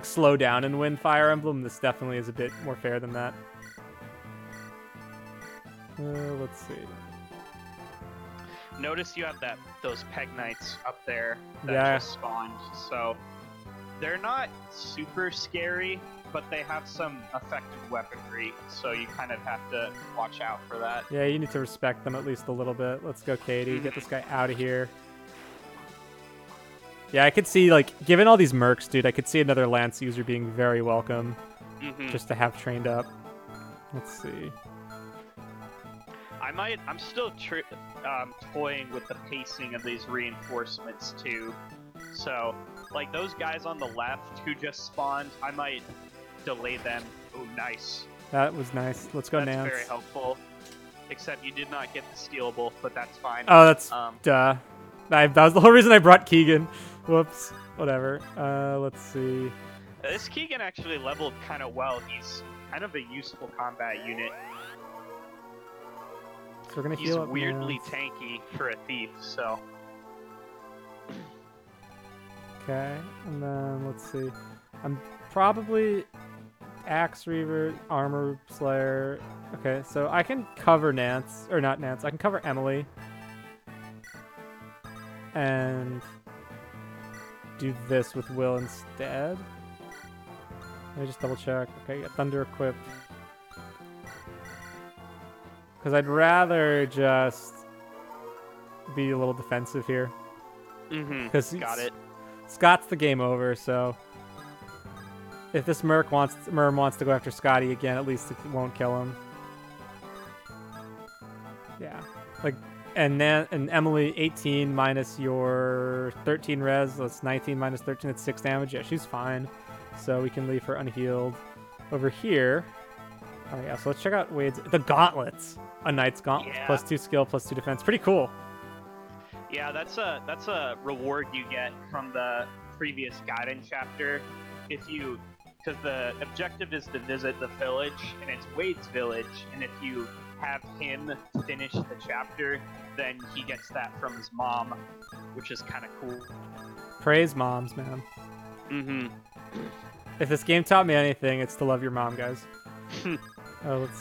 Speaker 1: slow down and win Fire Emblem. This definitely is a bit more fair than that. Let's see.
Speaker 2: Notice you have those peg knights up there that just spawned, so they're not super scary, but they have some effective weaponry, so you kind of have to watch out for that.
Speaker 1: Yeah, you need to respect them at least a little bit. Let's go, Katie. Get this guy out of here. Yeah, I could see, like, given all these mercs, dude, I could see another Lance user being very welcome just to have trained up. Let's see.
Speaker 2: I'm still toying with the pacing of these reinforcements too. So, like those guys on the left who just spawned, I might delay them. Oh, nice.
Speaker 1: That was nice. Let's go, Nance.
Speaker 2: That's very helpful. Except you did not get the stealable, but that's fine.
Speaker 1: Oh, that's duh. That was the whole reason I brought Keegan. Whoops. Whatever. Let's see.
Speaker 2: This Keegan actually leveled kind of well. He's kind of a useful combat unit.
Speaker 1: So we're gonna
Speaker 2: He's
Speaker 1: heal up
Speaker 2: weirdly
Speaker 1: Nance.
Speaker 2: tanky for a thief, so.
Speaker 1: Okay, and then let's see. I'm probably Axe Reaver, Armor Slayer. Okay, so I can cover Nance, or not Nance. I can cover Emily, and do this with Will instead. Let me just double check. Okay, yeah, Thunder equipped. Because I'd rather just be a little defensive here. Because
Speaker 2: Got it.
Speaker 1: Scott's the game over, so if this Merm wants to go after Scotty again, at least it won't kill him. Yeah, like, and Emily 18 minus your 13 res, that's 19 minus 13, that's 6 damage. Yeah, she's fine, so we can leave her unhealed. Over here. Oh yeah, so let's check out the gauntlets. A knight's gauntlet,
Speaker 2: Yeah.
Speaker 1: +2 skill, +2 defense. Pretty cool.
Speaker 2: Yeah, that's a reward you get from the previous Gaiden chapter. Because the objective is to visit the village, and it's Wade's village, and if you have him finish the chapter, then he gets that from his mom, which is kind of cool.
Speaker 1: Praise moms, man. If this game taught me anything, it's to love your mom, guys.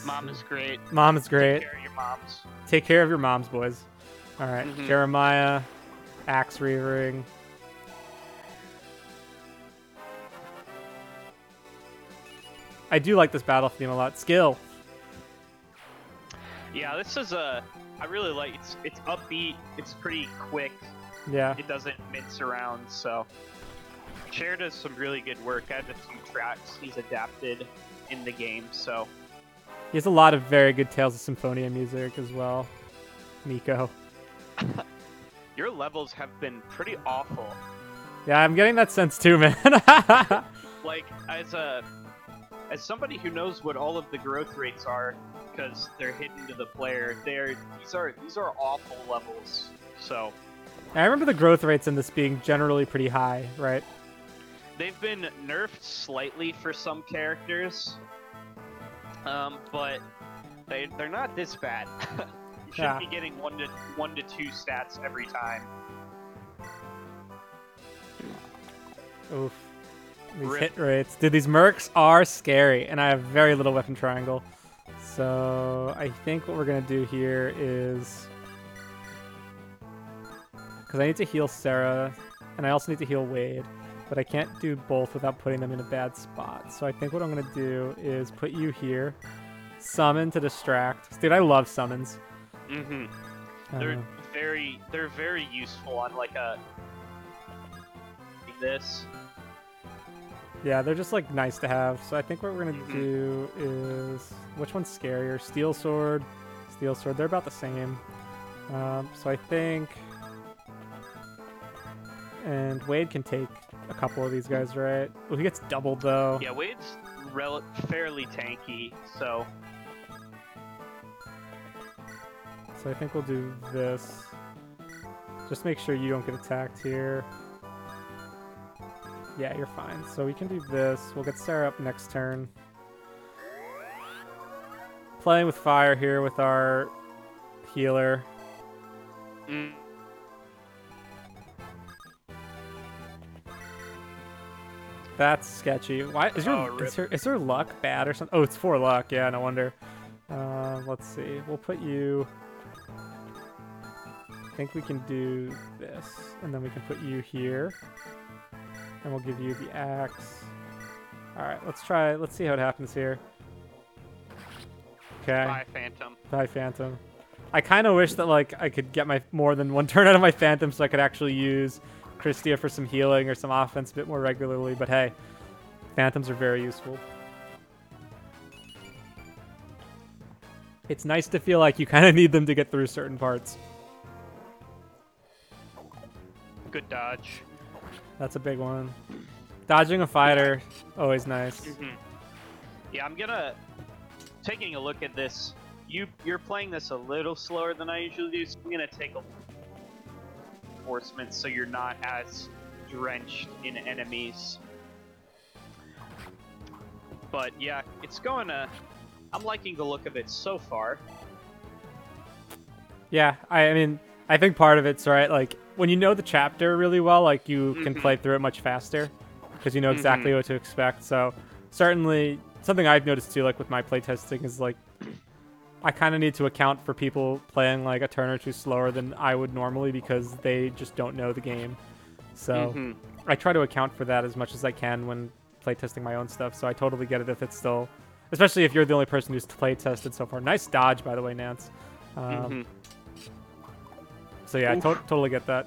Speaker 2: Mom is great.
Speaker 1: Mom is great.
Speaker 2: Take care of your moms.
Speaker 1: Take care of your moms, boys. All right, Jeremiah, Axe Reavering. I do like this battle theme a lot. Skill.
Speaker 2: Yeah, this is I really like it's upbeat. It's pretty quick.
Speaker 1: Yeah.
Speaker 2: It doesn't mince around. So, Cher does some really good work. I have a few tracks he's adapted in the game. So.
Speaker 1: He has a lot of very good Tales of Symphonia music as well. Nico.
Speaker 2: Your levels have been pretty awful.
Speaker 1: Yeah, I'm getting that sense too, man.
Speaker 2: Like, as somebody who knows what all of the growth rates are, because they're hidden to the player, these are awful levels. So.
Speaker 1: I remember the growth rates in this being generally pretty high, right?
Speaker 2: They've been nerfed slightly for some characters. But they're not this bad. You shouldn't be getting 1 to 2 stats every time.
Speaker 1: Oof. These hit rates. Dude, these mercs are scary, and I have very little weapon triangle. So I think what we're going to do here is... Because I need to heal Sarah, and I also need to heal Wade. But I can't do both without putting them in a bad spot. So I think what I'm going to do is put you here. Summon to distract. Dude, I love summons.
Speaker 2: They're very useful on like this.
Speaker 1: Yeah, they're just like nice to have. So I think what we're going to do is... Which one's scarier? Steel Sword. Steel Sword. They're about the same. So I think... And Wade can take a couple of these guys, right? Oh, he gets doubled, though.
Speaker 2: Yeah, Wade's fairly tanky, so...
Speaker 1: So I think we'll do this. Just make sure you don't get attacked here. Yeah, you're fine. So we can do this. We'll get Sarah up next turn. Playing with fire here with our healer. That's sketchy. Why is your luck bad or something? Oh, it's 4 luck. Yeah, no wonder. Let's see. We'll put you. I think we can do this, and then we can put you here, and we'll give you the axe. All right, let's try. Let's see how it happens here. Okay.
Speaker 2: Bye, Phantom.
Speaker 1: Bye, Phantom. I kind of wish that like I could get my more than one turn out of my Phantom so I could actually use Christia for some healing or some offense a bit more regularly, but hey, Phantoms are very useful. It's nice to feel like you kind of need them to get through certain parts.
Speaker 2: Good dodge.
Speaker 1: That's a big one. Dodging a fighter, always nice.
Speaker 2: Yeah, I'm gonna... Taking a look at this, you're playing this a little slower than I usually do, so I'm gonna take a reinforcement so you're not as drenched in enemies. But yeah, it's going to... I'm liking the look of it so far.
Speaker 1: Yeah, I mean, I think part of it's right, like, when you know the chapter really well, like, you can play through it much faster, because you know exactly what to expect, so certainly, something I've noticed too, like, with my playtesting is, like, I kind of need to account for people playing, like, a turn or two slower than I would normally, because they just don't know the game, so I try to account for that as much as I can when playtesting my own stuff, so I totally get it if it's still... Especially if you're the only person who's play-tested so far. Nice dodge, by the way, Nance. So yeah, I totally get that.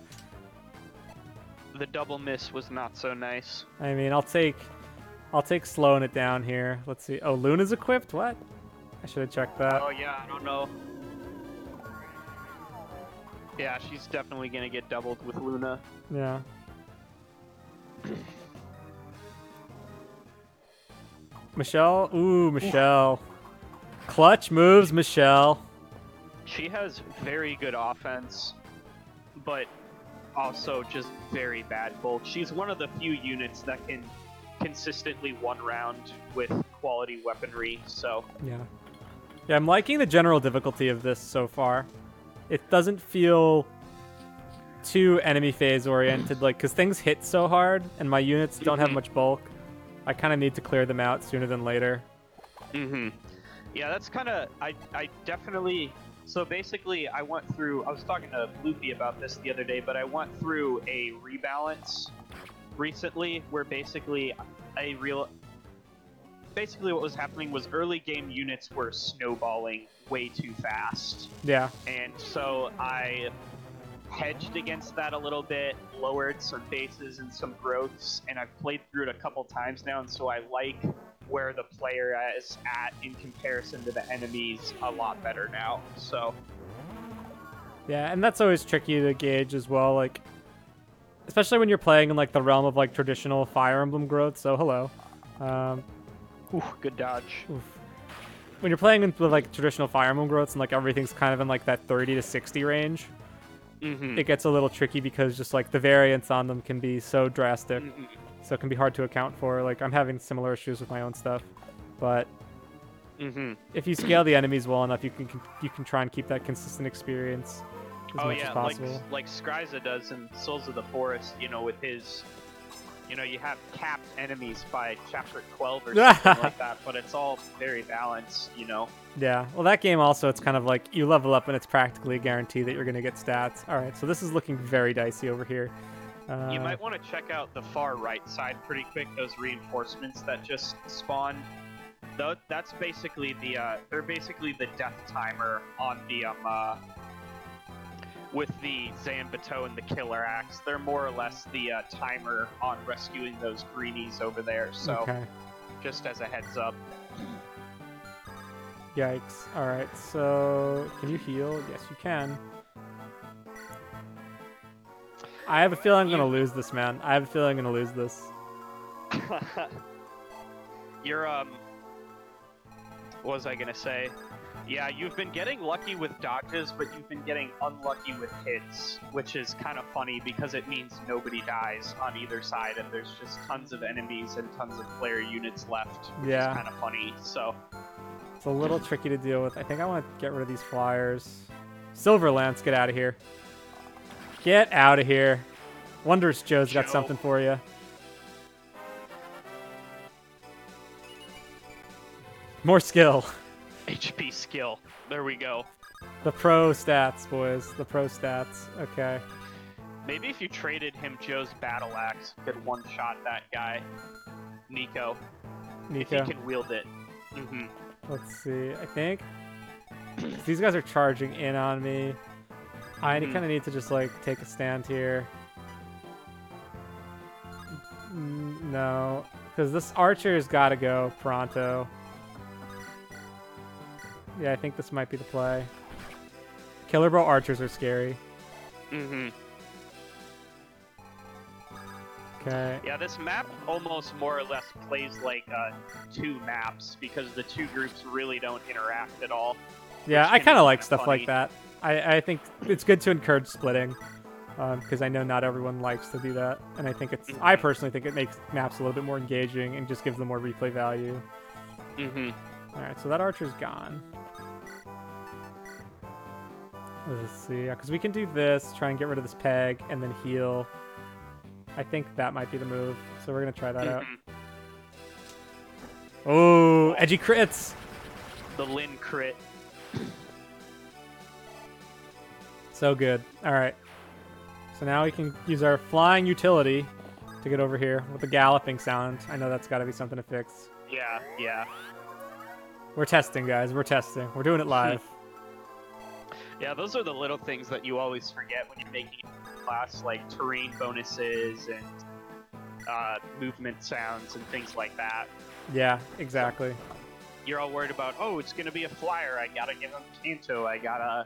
Speaker 2: The double miss was not so nice.
Speaker 1: I mean, I'll take slowing it down here. Let's see. Oh, Luna's equipped? What? I should have checked that.
Speaker 2: Oh yeah, I don't know. Yeah, she's definitely gonna get doubled with Luna.
Speaker 1: Yeah. Michelle? Ooh, Michelle. Clutch moves, Michelle.
Speaker 2: She has very good offense, but also just very bad bulk. She's one of the few units that can consistently one round with quality weaponry, so...
Speaker 1: Yeah. Yeah, I'm liking the general difficulty of this so far. It doesn't feel too enemy phase oriented, like, because things hit so hard, and my units don't have much bulk. I kind of need to clear them out sooner than later.
Speaker 2: Yeah, that's kind of... I definitely... So basically, I went through... I was talking to Loopy about this the other day, but I went through a rebalance recently where basically Basically what was happening was early game units were snowballing way too fast.
Speaker 1: Yeah.
Speaker 2: And so I hedged against that a little bit, lowered some bases and some growths, and I've played through it a couple times now, and so I like where the player is at in comparison to the enemies a lot better now. So
Speaker 1: yeah, and that's always tricky to gauge as well, like especially when you're playing in like the realm of like traditional Fire Emblem growth. So hello.
Speaker 2: Good dodge.
Speaker 1: When you're playing with like traditional Fire Emblem growths and like everything's kind of in like that 30 to 60 range, it gets a little tricky because just like the variance on them can be so drastic. So it can be hard to account for. Like I'm having similar issues with my own stuff, but if you scale the enemies well enough, you can try and keep that consistent experience as much as possible.
Speaker 2: Like Skryza does in Souls of the Forest. You know, with his, you know, you have capped enemies by chapter 12 or something like that, but it's all very balanced. You know.
Speaker 1: Yeah. Well, that game also, it's kind of like you level up and it's practically a guarantee that you're going to get stats. All right. So this is looking very dicey over here.
Speaker 2: You might want to check out the far right side pretty quick, those reinforcements that just spawned. That's basically the, they're basically the death timer on the, with the Zanbato and the Killer Axe. They're more or less the, timer on rescuing those greenies over there, so just as a heads up.
Speaker 1: Yikes. Alright, so can you heal? Yes, you can. I have a feeling I'm going to lose this, man. I have a feeling I'm going to lose this.
Speaker 2: You're, what was I going to say? Yeah, you've been getting lucky with dodges, but you've been getting unlucky with hits, which is kind of funny because it means nobody dies on either side, and there's just tons of enemies and tons of player units left, which is kind of funny. So
Speaker 1: it's a little tricky to deal with. I think I want to get rid of these flyers. Silverlance, get out of here. Get out of here. Wondrous Joe's got something for you. More skill.
Speaker 2: HP skill. There we go.
Speaker 1: The pro stats, boys. The pro stats. Okay.
Speaker 2: Maybe if you traded him Joe's battle axe, you could one-shot that guy. Nico. If he can wield it.
Speaker 1: Let's see. I think these guys are charging in on me. I kind of need to just, like, take a stand here. No. Because this archer's got to go pronto. Yeah, I think this might be the play. Killer Bow archers are scary. Okay.
Speaker 2: Yeah, this map almost more or less plays like 2 maps because the 2 groups really don't interact at all.
Speaker 1: Yeah, I kind of like stuff like that. I think it's good to encourage splitting because I know not everyone likes to do that. And I think it's, I personally think it makes maps a little bit more engaging and just gives them more replay value. Alright, so that archer's gone. Let's see, because we can do this, try and get rid of this peg, and then heal. I think that might be the move, so we're going to try that out. Oh, edgy crits!
Speaker 2: The Lin crit.
Speaker 1: So good. Alright. So now we can use our flying utility to get over here with the galloping sound. I know that's got to be something to fix.
Speaker 2: Yeah, yeah.
Speaker 1: We're testing, guys. We're testing. We're doing it live.
Speaker 2: Yeah, those are the little things that you always forget when you're making a class, like terrain bonuses and movement sounds and things like that.
Speaker 1: Yeah, exactly.
Speaker 2: You're all worried about, oh, it's going to be a flyer. I got to give them Canto. I got to,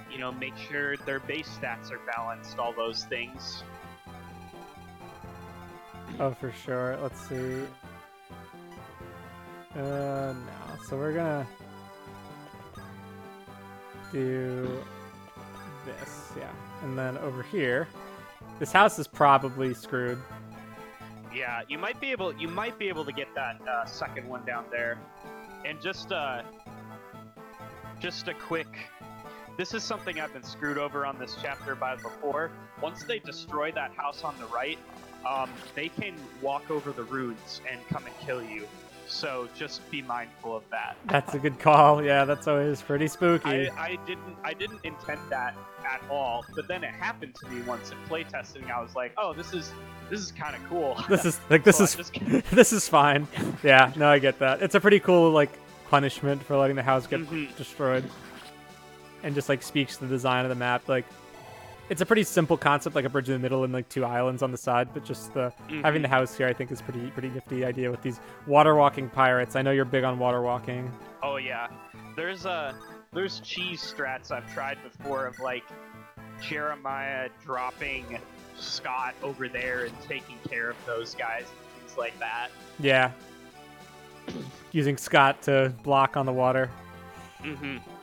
Speaker 2: you know, make sure their base stats are balanced, all those things.
Speaker 1: Oh, for sure. Let's see. No. So we're going to do this, yeah. And then over here, this house is probably screwed.
Speaker 2: Yeah, you might be able to get that second one down there. And just a quick, this is something I've been screwed over on this chapter by before. Once they destroy that house on the right, they can walk over the runes and come and kill you. So just be mindful of that. That's
Speaker 1: a good call. Yeah, that's always pretty spooky.
Speaker 2: I didn't intend that at all, but then it happened to me once in playtesting. I was like, oh, this is kind of cool.
Speaker 1: This is like this is fine. Yeah, no, I get that. It's a pretty cool like punishment for letting the house get destroyed, and just like speaks to the design of the map. Like, it's a pretty simple concept, like a bridge in the middle and like 2 islands on the side, but just the having the house here, I think, is pretty nifty idea with these water walking pirates. I know you're big on water walking.
Speaker 2: Oh yeah, there's cheese strats I've tried before of like Jeremiah dropping Scott over there and taking care of those guys and things like that.
Speaker 1: Yeah, using Scott to block on the water.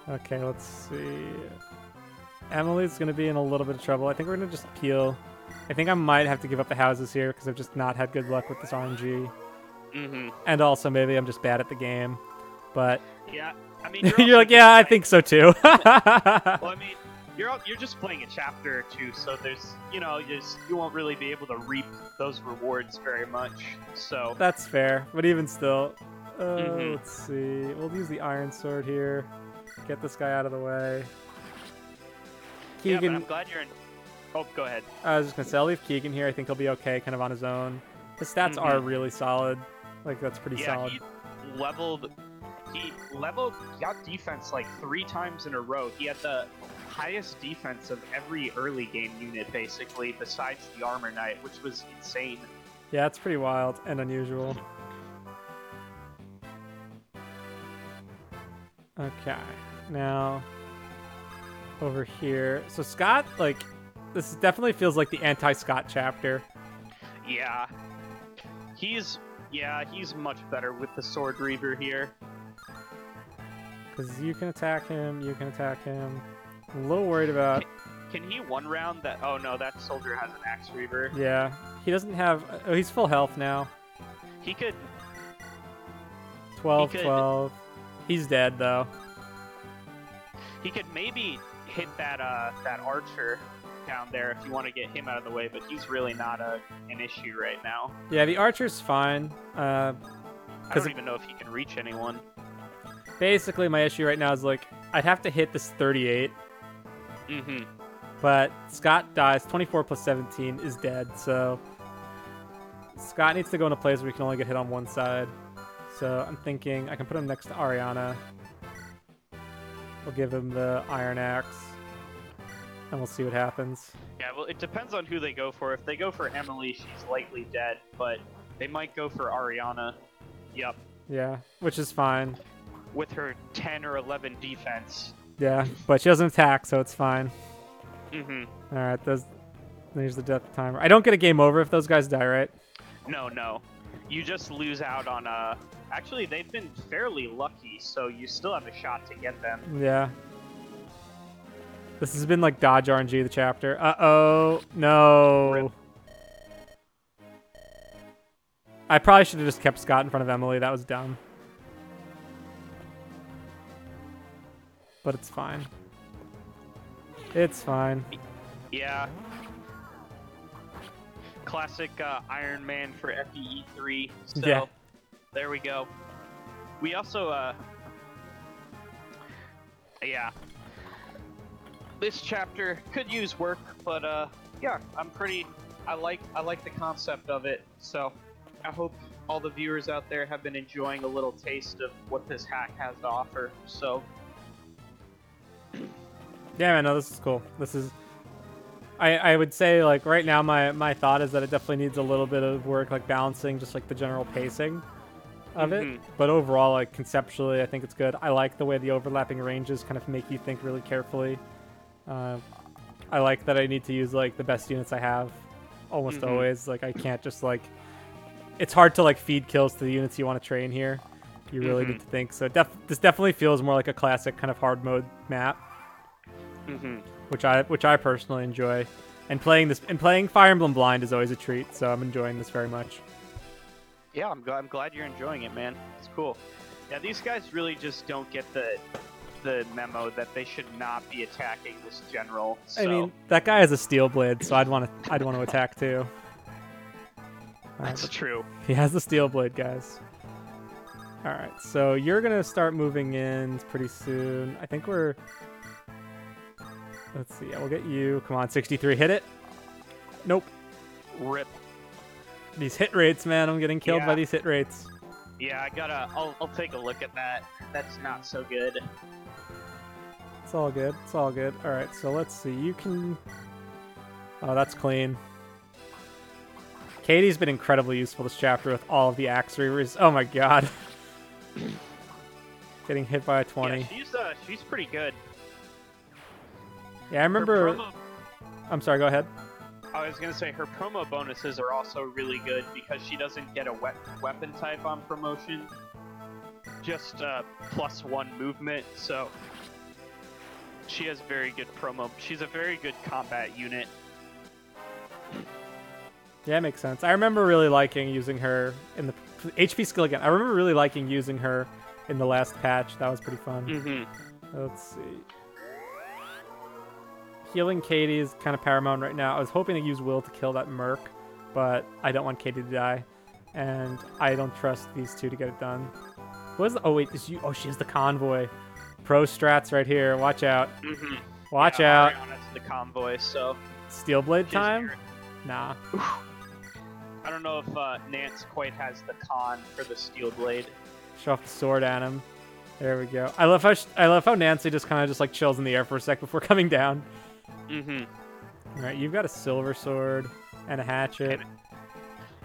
Speaker 1: Okay, let's see. Emily's going to be in a little bit of trouble. I think we're going to just peel. I think I might have to give up the houses here because I've just not had good luck with this RNG. And also maybe I'm just bad at the game. But
Speaker 2: yeah, I mean,
Speaker 1: you're like, yeah, I think so too.
Speaker 2: Well, I mean, you're just playing a chapter or two, so there's, you know, you won't really be able to reap those rewards very much. So
Speaker 1: that's fair, but even still, let's see. We'll use the iron sword here. Get this guy out of the way. Keegan,
Speaker 2: yeah, but I'm glad you're in. Oh, go ahead.
Speaker 1: I was just gonna say, I'll leave Keegan here. I think he'll be okay, kind of on his own. His stats are really solid. Like, that's pretty solid.
Speaker 2: He got defense like 3 times in a row. He had the highest defense of every early game unit, basically, besides the Armor Knight, which was insane.
Speaker 1: Yeah, it's pretty wild and unusual. Okay, now over here. So Scott, like, this definitely feels like the anti-Scott chapter.
Speaker 2: Yeah. He's much better with the Sword Reaver here.
Speaker 1: Because you can attack him, you can attack him. I'm a little worried about...
Speaker 2: Can he one round that? Oh no, that soldier has an Axe Reaver.
Speaker 1: Yeah, he doesn't have... Oh, he's full health now.
Speaker 2: He could...
Speaker 1: 12, 12. He's dead, though.
Speaker 2: He could maybe hit that that archer down there if you want to get him out of the way, but he's really not an issue right now.
Speaker 1: Yeah, the archer's fine.
Speaker 2: I don't even know if he can reach anyone.
Speaker 1: Basically, my issue right now is, like, I'd have to hit this 38.
Speaker 2: Mm-hmm.
Speaker 1: But Scott dies. 24 plus 17 is dead, so... Scott needs to go in a place where he can only get hit on one side. So I'm thinking I can put him next to Ariana. We'll give him the Iron Axe. And we'll see what happens.
Speaker 2: Yeah, well, it depends on who they go for. If they go for Emily, she's likely dead, but they might go for Ariana. Yep.
Speaker 1: Yeah, which is fine.
Speaker 2: With her 10 or 11 defense.
Speaker 1: Yeah, but she doesn't attack, so it's fine.
Speaker 2: Mm-hmm.
Speaker 1: Alright, there's the death timer. I don't get a game over if those guys die, right?
Speaker 2: No. You just lose out on Actually, they've been fairly lucky, so you still have a shot to get them.
Speaker 1: Yeah. This has been like dodge RNG the chapter. Uh-oh. No.
Speaker 2: Rip.
Speaker 1: I probably should have just kept Scott in front of Emily. That was dumb. But it's fine. It's fine.
Speaker 2: Yeah. Classic Iron Man for FE8 so
Speaker 1: yeah.
Speaker 2: There we go. We also yeah. This chapter could use work, but yeah, I like the concept of it. So I hope all the viewers out there have been enjoying a little taste of what this hack has to offer. So
Speaker 1: yeah, man, no, this is cool. This is I would say, like, right now my thought is that it definitely needs a little bit of work, like balancing just like the general pacing of it. But overall, like, conceptually, I think it's good. I like the way the overlapping ranges kind of make you think really carefully. I like that I need to use like the best units I have almost always. Like, I can't just like... It's hard to like feed kills to the units you want to train here. You really need to think. So this definitely feels more like a classic kind of hard mode map. Which I personally enjoy, and playing Fire Emblem Blind is always a treat. So I'm enjoying this very much.
Speaker 2: Yeah, I'm glad you're enjoying it, man. It's cool. Yeah, these guys really just don't get the memo that they should not be attacking this general. So.
Speaker 1: I mean, that guy has a steel blade, so I'd want to attack too.
Speaker 2: That's true.
Speaker 1: He has the steel blade, guys. All right, so you're gonna start moving in pretty soon. I think we're. Let's see. Yeah, we'll get you. Come on, 63. Hit it. Nope.
Speaker 2: Rip.
Speaker 1: These hit rates, man. I'm getting killed by these hit rates.
Speaker 2: Yeah, I'll take a look at that. That's not so good.
Speaker 1: It's all good. It's all good. All right, so let's see. You can... Oh, that's clean. Katie's been incredibly useful this chapter with all of the axe reavers. Oh my god. Getting hit by a 20.
Speaker 2: Yeah, she's pretty good.
Speaker 1: Yeah, I remember... I'm sorry, go ahead.
Speaker 2: I was going to say, her promo bonuses are also really good because she doesn't get a weapon type on promotion. Just +1 movement, so she has very good promo. She's a very good combat unit.
Speaker 1: Yeah, it makes sense. I remember really liking using her in the... HP skill again. I remember really liking using her in the last patch. That was pretty fun. Let's see. Healing Katie is kind of paramount right now. I was hoping to use Will to kill that Merc, but I don't want Katie to die. And I don't trust these two to get it done. What is the... Oh, wait. Oh, she has the convoy. Pro strats right here. Watch out. Watch out.
Speaker 2: Ariana's the convoy, so...
Speaker 1: Steel blade time? Nah.
Speaker 2: I don't know if Nance quite has the con for the steel blade.
Speaker 1: Show off the sword at him. There we go. I love how Nancy just kind of just like chills in the air for a sec before coming down. All right, you've got a silver sword and a hatchet.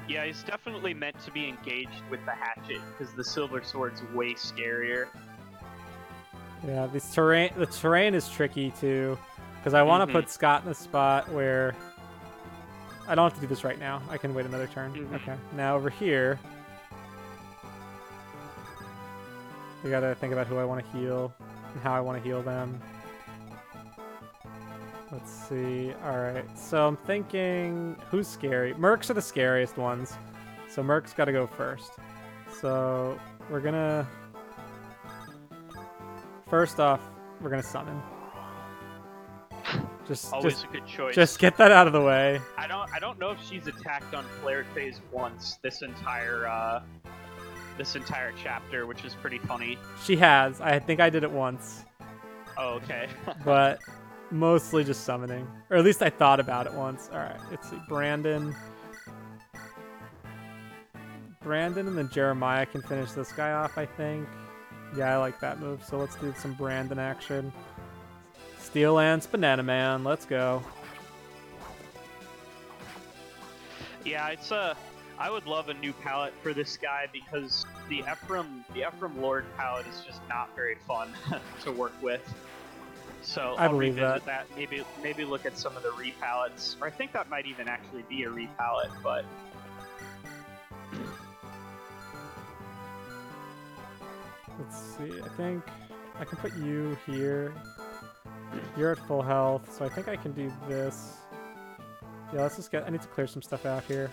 Speaker 2: Yeah, he's definitely meant to be engaged with the hatchet because the silver sword's way scarier.
Speaker 1: Yeah, the terrain is tricky too, because I want to put Scott in a spot where I don't have to do this right now. I can wait another turn. Okay, now over here. We gotta think about who I want to heal and how I want to heal them. Let's see. Alright, so I'm thinking, who's scary? Mercs are the scariest ones. So Merc's gotta go first. So we're gonna... First off, we're gonna summon.
Speaker 2: Always a good choice.
Speaker 1: Just get that out of the way.
Speaker 2: I don't know if she's attacked on flared phase once this entire chapter, which is pretty funny.
Speaker 1: She has. I think I did it once.
Speaker 2: Oh, okay.
Speaker 1: But mostly just summoning. Or at least I thought about it once. Alright, let's see. Brandon and then Jeremiah can finish this guy off, I think. Yeah, I like that move. So let's do some Brandon action. Steel Lance, Banana Man. Let's go.
Speaker 2: Yeah, I would love a new palette for this guy because the Ephraim Lord palette is just not very fun to work with. So
Speaker 1: I
Speaker 2: I'll
Speaker 1: believe
Speaker 2: revisit that. Maybe look at some of the repalettes. Or I think that might even actually be a repalette, but
Speaker 1: let's see. I think I can put you here. You're at full health, so I think I can do this. Yeah, let's just I need to clear some stuff out here.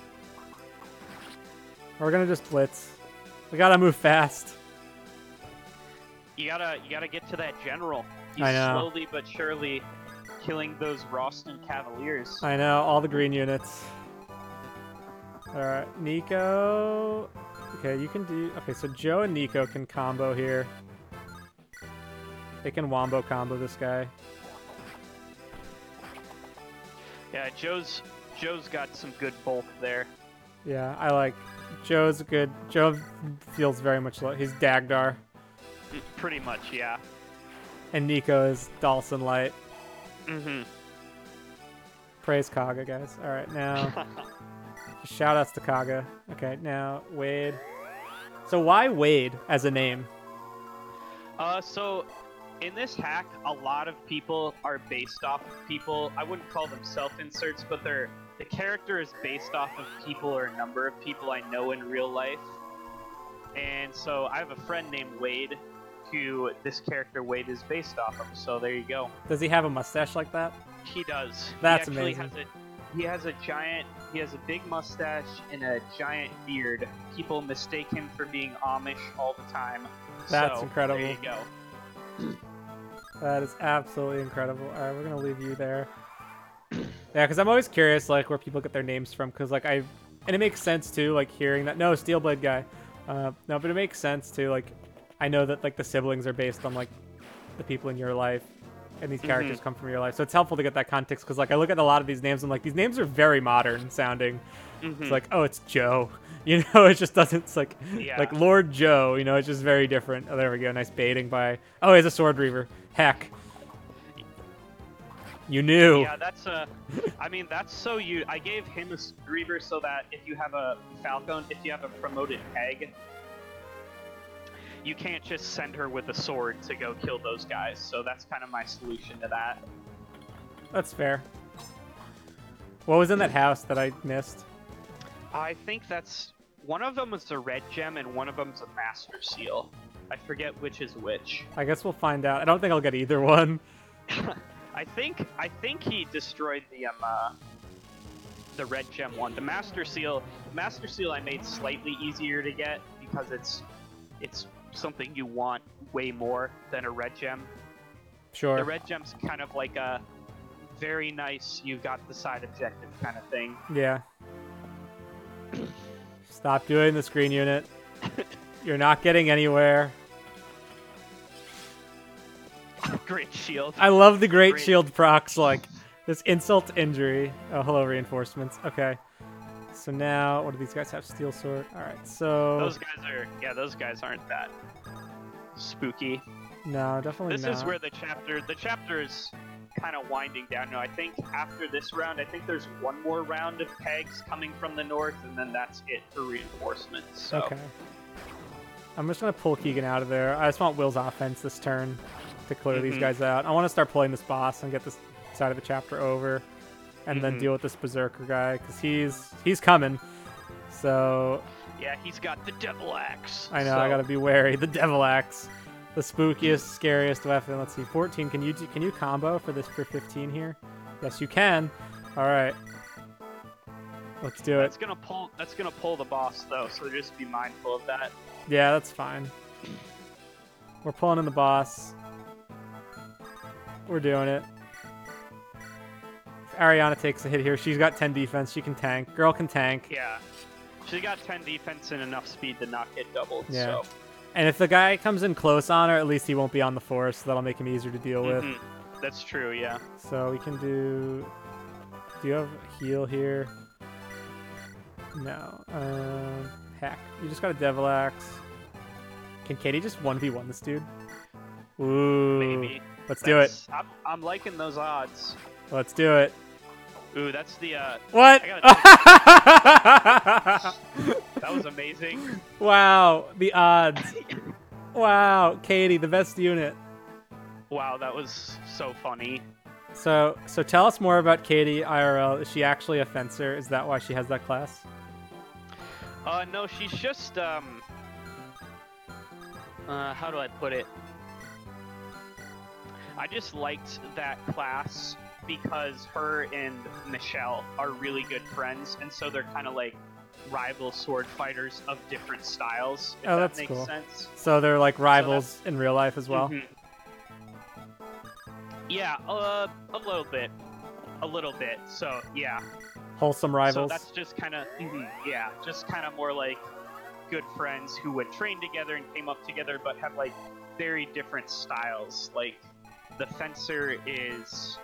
Speaker 1: Or we're gonna just blitz. We gotta move fast.
Speaker 2: you gotta get to that general. He's
Speaker 1: I know.
Speaker 2: slowly but surely killing those Ralston Cavaliers.
Speaker 1: I know, all the green units. Alright, Nico. Okay, you can do... Okay, so Joe and Nico can combo here. They can wombo combo this guy.
Speaker 2: Yeah, Joe's got some good bulk there.
Speaker 1: Yeah, I like... Joe's good. Joe feels very much like... He's Dagdar.
Speaker 2: Pretty much, yeah.
Speaker 1: And Nico is Dhalsim Light.
Speaker 2: Mm-hmm.
Speaker 1: Praise Kaga, guys. Alright, now... Shoutouts to Kaga. Okay, now, Wade. So why Wade as a name?
Speaker 2: So in this hack, a lot of people are based off of people. I wouldn't call them self-inserts, but the character is based off of people or a number of people I know in real life. And so I have a friend named Wade, who this character Wade is based off of. So there you go.
Speaker 1: Does he have a mustache like that?
Speaker 2: He does.
Speaker 1: That's
Speaker 2: he
Speaker 1: amazing.
Speaker 2: He has a big mustache and a giant beard. People mistake him for being Amish all the time.
Speaker 1: That's
Speaker 2: so,
Speaker 1: incredible.
Speaker 2: There you go.
Speaker 1: That is absolutely incredible. All right, we're gonna leave you there. Yeah, because I'm always curious, like, where people get their names from. Because, like, and it makes sense too, like, hearing that. No, Steelblade guy. No, but it makes sense too. Like, I know that like the siblings are based on like the people in your life, and these characters come from your life. So it's helpful to get that context because, like, I look at a lot of these names and, like, these names are very modern sounding. It's like, oh, it's Joe. You know, it just doesn't, it's like, like Lord Joe, you know, it's just very different. Oh, there we go. Nice baiting by, oh, he's a Sword Reaver. Heck. You knew.
Speaker 2: Yeah, that's, I mean, that's so I gave him a Sword Reaver so that if you have a Falcon, if you have a promoted Peg, you can't just send her with a sword to go kill those guys. So that's kind of my solution to that.
Speaker 1: That's fair. What was in that house that I missed?
Speaker 2: I think that's... One of them is a red gem and one of them's a master seal. I forget which is which.
Speaker 1: I guess we'll find out. I don't think I'll get either one.
Speaker 2: I think he destroyed the red gem one. The master seal I made slightly easier to get because it's something you want way more than a red gem.
Speaker 1: Sure.
Speaker 2: The red gem's kind of like a very nice, you got the side objective kind of thing.
Speaker 1: Yeah. Stop doing the screen unit. You're not getting anywhere.
Speaker 2: Great shield.
Speaker 1: I love the great shield procs, like this insult to injury. Oh, hello, reinforcements. Okay. So now, what do these guys have? Steel sword. All right, so
Speaker 2: those guys aren't that spooky.
Speaker 1: No, definitely not.
Speaker 2: This is where the chapter is kind of winding down now. I think after this round, I think there's one more round of pegs coming from the north, and then that's it for reinforcements. So.
Speaker 1: Okay. I'm just gonna pull Keegan out of there. I just want Will's offense this turn to clear these guys out. I want to start pulling this boss and get this side of the chapter over, and then deal with this berserker guy because he's coming. So
Speaker 2: Yeah, he's got the devil axe.
Speaker 1: I know, I gotta be wary. The devil axe. The spookiest, scariest weapon. Let's see, 14. Can you combo for 15 here? Yes, you can. All right. Let's do it.
Speaker 2: That's gonna pull the boss though, so just be mindful of that.
Speaker 1: Yeah, that's fine. We're pulling in the boss. We're doing it. If Ariana takes a hit here, she's got 10 defense. She can tank. Girl can tank.
Speaker 2: Yeah. She got 10 defense and enough speed to not get doubled.
Speaker 1: Yeah.
Speaker 2: So.
Speaker 1: And if the guy comes in close on her, at least he won't be on the force, so that'll make him easier to deal with.
Speaker 2: That's true, yeah.
Speaker 1: So we can do... Do you have heal here? No. Hack. You just got a devil axe. Can Katie just 1v1 this dude? Ooh.
Speaker 2: Maybe.
Speaker 1: Let's do it.
Speaker 2: I'm liking those odds.
Speaker 1: Let's do it.
Speaker 2: Ooh, that's the...
Speaker 1: What?
Speaker 2: That was amazing.
Speaker 1: Wow, the odds. Wow, Katie, the best unit.
Speaker 2: Wow, that was so funny.
Speaker 1: So tell us more about Katie IRL. Is she actually a fencer? Is that why she has that class?
Speaker 2: No, she's just, how do I put it? I just liked that class because her and Michelle are really good friends, and so they're kind of like rival sword fighters of different styles, if that makes sense.
Speaker 1: So they're like rivals in real life as well?
Speaker 2: Yeah, a little bit. A little bit, so yeah.
Speaker 1: Wholesome rivals?
Speaker 2: So that's just kind of, yeah, just kind of more like good friends who would train together and came up together, but have like very different styles. Like, the fencer is,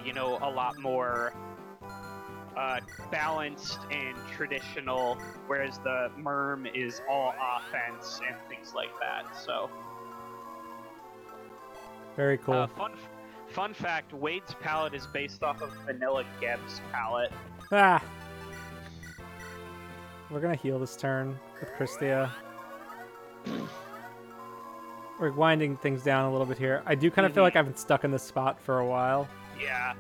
Speaker 2: you know, a lot more balanced and traditional, whereas the merm is all offense and things like that. So
Speaker 1: very cool.
Speaker 2: Fun fact: Wade's palette is based off of Vanilla Geb's palette.
Speaker 1: Ah. We're gonna heal this turn with Christia. We're winding things down a little bit here. I do kind of feel like I've been stuck in this spot for a while.
Speaker 2: Yeah,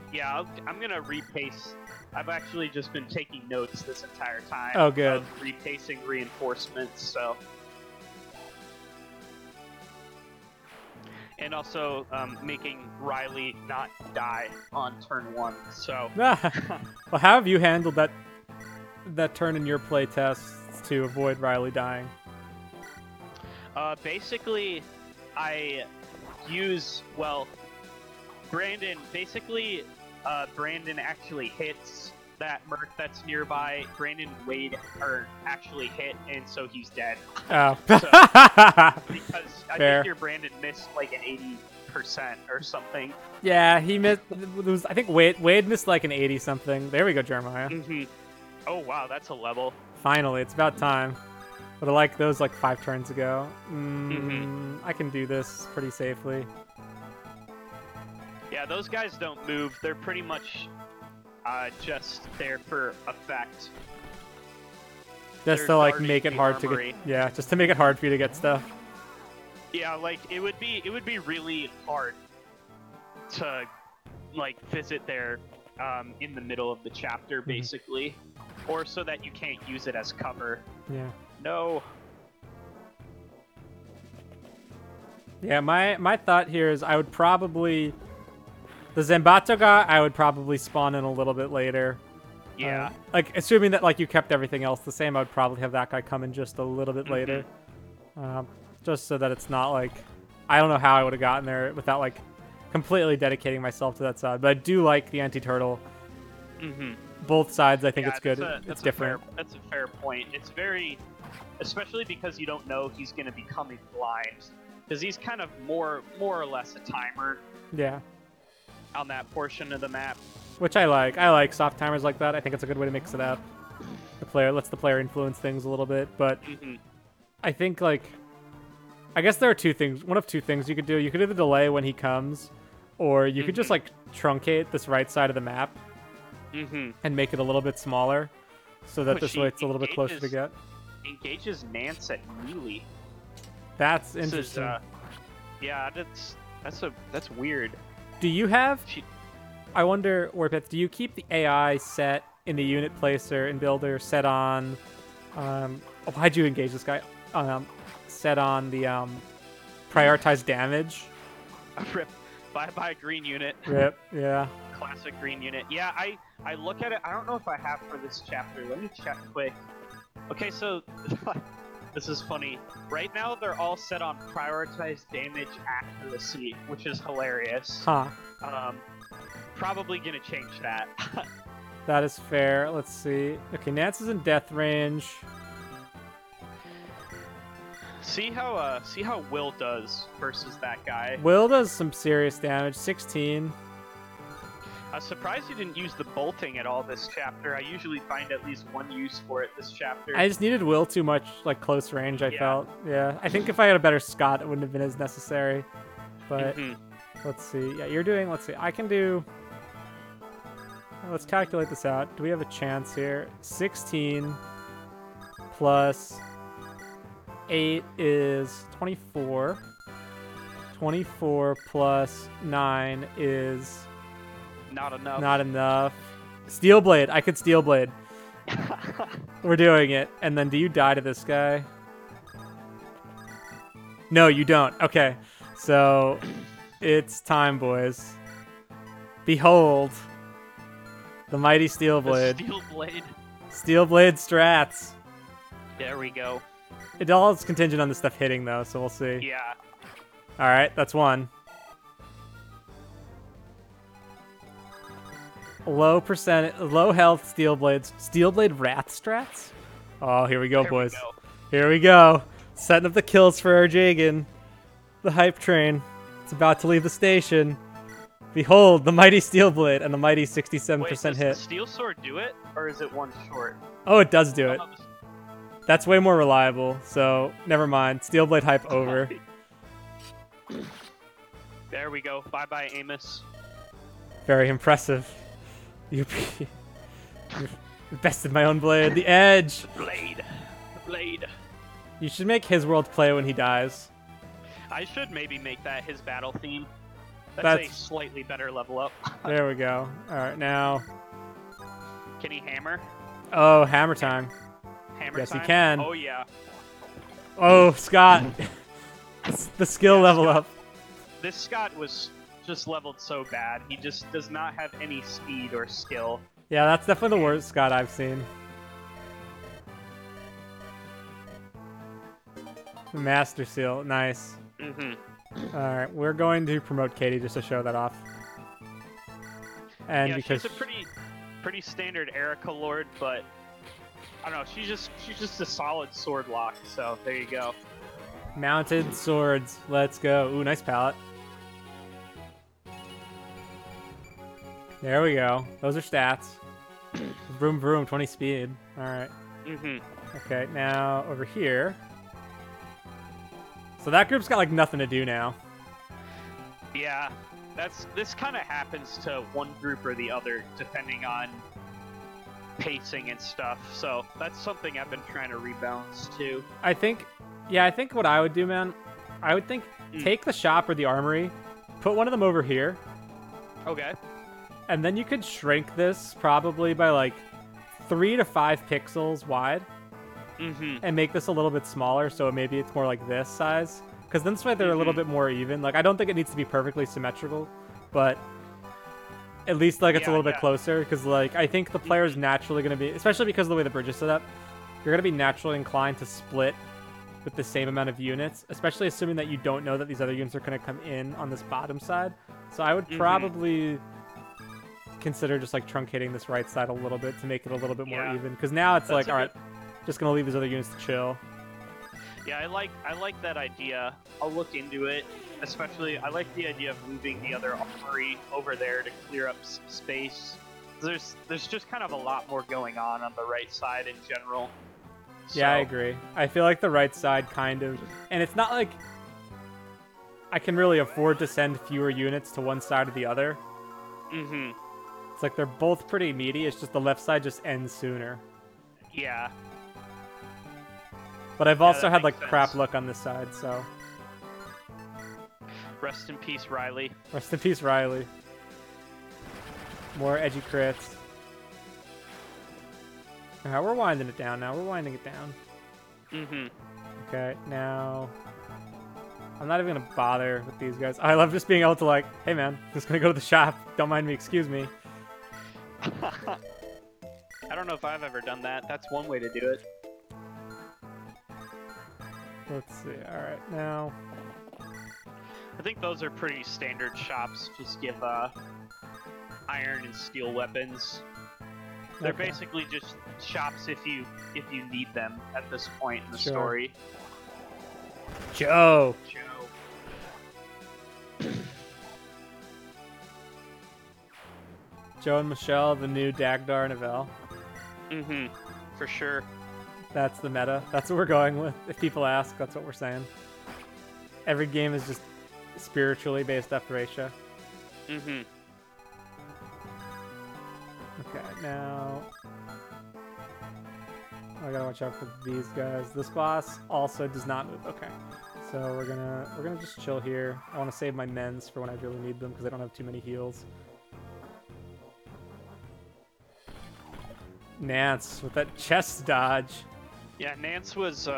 Speaker 2: I'm gonna repace. I've actually just been taking notes this entire time.
Speaker 1: Oh, good.
Speaker 2: Of repacing reinforcements, so. And also making Riley not die on turn 1, so.
Speaker 1: Well, how have you handled that turn in your play tests to avoid Riley dying?
Speaker 2: Basically, I use, well, Brandon actually hits that Merc that's nearby. Brandon and Wade are actually hit, and so he's dead.
Speaker 1: Oh.
Speaker 2: Because I
Speaker 1: Fair.
Speaker 2: think your Brandon missed like an 80% or something.
Speaker 1: Yeah, he missed. I think Wade missed like an 80-something. There we go, Jeremiah.
Speaker 2: Oh, wow, that's a level.
Speaker 1: Finally, it's about time. But I like those like 5 turns ago. I can do this pretty safely.
Speaker 2: Yeah, those guys don't move. They're pretty much just there for effect.
Speaker 1: Just to like make it hard to get. Yeah, just to make it hard for you to get stuff.
Speaker 2: Yeah, like it would be really hard to like visit there in the middle of the chapter, basically, or so that you can't use it as cover.
Speaker 1: Yeah.
Speaker 2: No.
Speaker 1: Yeah, my thought here is I would probably... The Zambato guy, I would probably spawn in a little bit later.
Speaker 2: Yeah.
Speaker 1: Like, assuming that like you kept everything else the same, I would probably have that guy come in just a little bit later. Just so that it's not like... I don't know how I would have gotten there without like completely dedicating myself to that side. But I do like the anti-turtle. Both sides, I think it's good. It's different.
Speaker 2: That's a fair point. It's very... Especially because you don't know he's going to be coming blind. Because he's kind of more or less a timer.
Speaker 1: Yeah.
Speaker 2: On that portion of the map.
Speaker 1: Which I like. I like soft timers like that. I think it's a good way to mix it up. The player lets the player influence things a little bit. But I think, like... I guess there are two things. One of two things you could do. You could either delay when he comes, or you could just, like, truncate this right side of the map and make it a little bit smaller so that this way it's a little bit closer to get.
Speaker 2: Engages Nance at melee.
Speaker 1: That's interesting.
Speaker 2: Yeah, that's weird.
Speaker 1: Do you have... I wonder, WarPath, do you keep the AI set in the unit placer and builder set on Why'd you engage this guy? Set on the prioritize damage.
Speaker 2: Rip. Bye green unit.
Speaker 1: Rip. Yeah.
Speaker 2: Classic green unit. Yeah, I look at it. I don't know if I have for this chapter. Let me check quick. Okay, so this is funny. Right now they're all set on prioritize damage accuracy, which is hilarious.
Speaker 1: Huh.
Speaker 2: Probably gonna change that.
Speaker 1: That is fair. Let's see. Okay, Nance is in death range.
Speaker 2: See how Will does versus that guy.
Speaker 1: Will does some serious damage. 16.
Speaker 2: I was surprised you didn't use the bolting at all this chapter. I usually find at least one use for it this chapter.
Speaker 1: I just needed Will too much, like, close range, I felt. Yeah. I think if I had a better Scott, it wouldn't have been as necessary. But, let's see. Yeah, you're doing... Let's see. I can do... Let's calculate this out. Do we have a chance here? 16 plus 8 is 24. 24 plus 9 is...
Speaker 2: Not enough.
Speaker 1: Not enough. Steel Blade. I could Steel Blade. We're doing it. And then do you die to this guy? No, you don't. Okay. So, it's time, boys. Behold, the mighty Steel Blade.
Speaker 2: The Steel Blade.
Speaker 1: Steel Blade strats.
Speaker 2: There we go.
Speaker 1: It all is contingent on the stuff hitting, though, so we'll see.
Speaker 2: Yeah.
Speaker 1: Alright, that's one. Low health Steel Blades. Steel Blade Wrath strats? Oh, here we go, boys. Here we go. Setting up the kills for our Jagan. The hype train. It's about to leave the station. Behold, the mighty Steel Blade and the mighty 67%
Speaker 2: Wait,
Speaker 1: hit.
Speaker 2: does the Steel Sword do it, or is it one short?
Speaker 1: Oh, it does do it. That's way more reliable, so never mind. Steel Blade hype over.
Speaker 2: There we go. Bye-bye, Amos.
Speaker 1: Very impressive. You bested my own blade. The edge.
Speaker 2: Blade.
Speaker 1: You should make his world play when he dies.
Speaker 2: I should maybe make that his battle theme. That's a slightly better level up.
Speaker 1: There we go. All right, now.
Speaker 2: Can he hammer?
Speaker 1: Oh, hammer time.
Speaker 2: Hammer
Speaker 1: yes,
Speaker 2: time?
Speaker 1: he can.
Speaker 2: Oh, yeah.
Speaker 1: Oh, Scott. The skill level
Speaker 2: Scott.
Speaker 1: up.
Speaker 2: This Scott was just leveled so bad. He just does not have any speed or skill.
Speaker 1: Yeah, that's definitely the worst Scott I've seen. Master Seal, nice. Alright, we're going to promote Katie just to show that off. And
Speaker 2: yeah,
Speaker 1: because
Speaker 2: she's a pretty standard Erica Lord, but I don't know, she's just a solid sword lock, so there you go.
Speaker 1: Mounted swords, let's go. Ooh, nice palette. There we go. Those are stats. Vroom vroom, 20 speed. Alright. Okay, now over here. So that group's got like nothing to do now.
Speaker 2: Yeah, this kind of happens to one group or the other depending on pacing and stuff. So that's something I've been trying to rebalance too.
Speaker 1: I think what I would do, man, I would think take the shop or the armory, put one of them over here.
Speaker 2: Okay.
Speaker 1: And then you could shrink this probably by like 3 to 5 pixels wide. And make this a little bit smaller, so maybe it's more like this size. Because then this way they're a little bit more even. Like, I don't think it needs to be perfectly symmetrical, but at least like it's a little bit closer. Because like I think the player's naturally going to be, especially because of the way the bridge is set up, you're going to be naturally inclined to split with the same amount of units, especially assuming that you don't know that these other units are going to come in on this bottom side. So I would probably consider just like truncating this right side a little bit to make it a little bit more even. Because now it's like, all right, just gonna leave these other units to chill.
Speaker 2: Yeah, I like that idea. I'll look into it. Especially, I like the idea of moving the other armory over there to clear up space. There's just kind of a lot more going on the right side in general. So.
Speaker 1: Yeah, I agree. I feel like the right side kind of, and it's not like I can really afford to send fewer units to one side or the other. It's like they're both pretty meaty. It's just the left side just ends sooner.
Speaker 2: Yeah.
Speaker 1: But I've also had like crap luck on this side, so.
Speaker 2: Rest in peace, Riley.
Speaker 1: Rest in peace, Riley. More edgy crits. Alright, we're winding it down now. We're winding it down.
Speaker 2: Mm-hmm.
Speaker 1: Okay, now... I'm not even gonna bother with these guys. I love just being able to like, hey man, just gonna go to the shop. Don't mind me, excuse me.
Speaker 2: I don't know if I've ever done that. That's one way to do it.
Speaker 1: Let's see, alright, now...
Speaker 2: I think those are pretty standard shops. Just give iron and steel weapons. They're
Speaker 1: Okay.
Speaker 2: basically just shops if you need them at this point in the
Speaker 1: Sure.
Speaker 2: story.
Speaker 1: Joe! Joe and Michelle, the new Dagdar Novell.
Speaker 2: Mm-hmm. For sure.
Speaker 1: That's the meta. That's what we're going with. If people ask, that's what we're saying. Every game is just spiritually based after Aisha.
Speaker 2: Mm-hmm.
Speaker 1: Okay, now... I gotta watch out for these guys. This boss also does not move. Okay. So we're gonna just chill here. I want to save my mens for when I really need them because I don't have too many heals. Nance with that chest dodge.
Speaker 2: Yeah, Nance was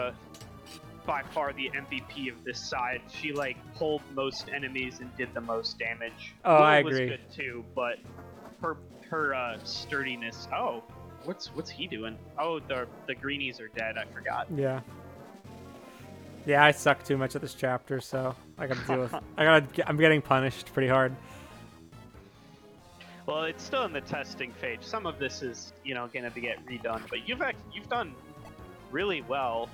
Speaker 2: by far the MVP of this side. She like pulled most enemies and did the most damage.
Speaker 1: Oh,
Speaker 2: Will
Speaker 1: I agree.
Speaker 2: was good too, but her sturdiness. Oh, what's he doing? Oh, the greenies are dead. I forgot.
Speaker 1: Yeah. Yeah, I suck too much at this chapter, so I gotta deal with. I'm getting punished pretty hard.
Speaker 2: Well, it's still in the testing phase. Some of this is, gonna get redone, but you've done really well.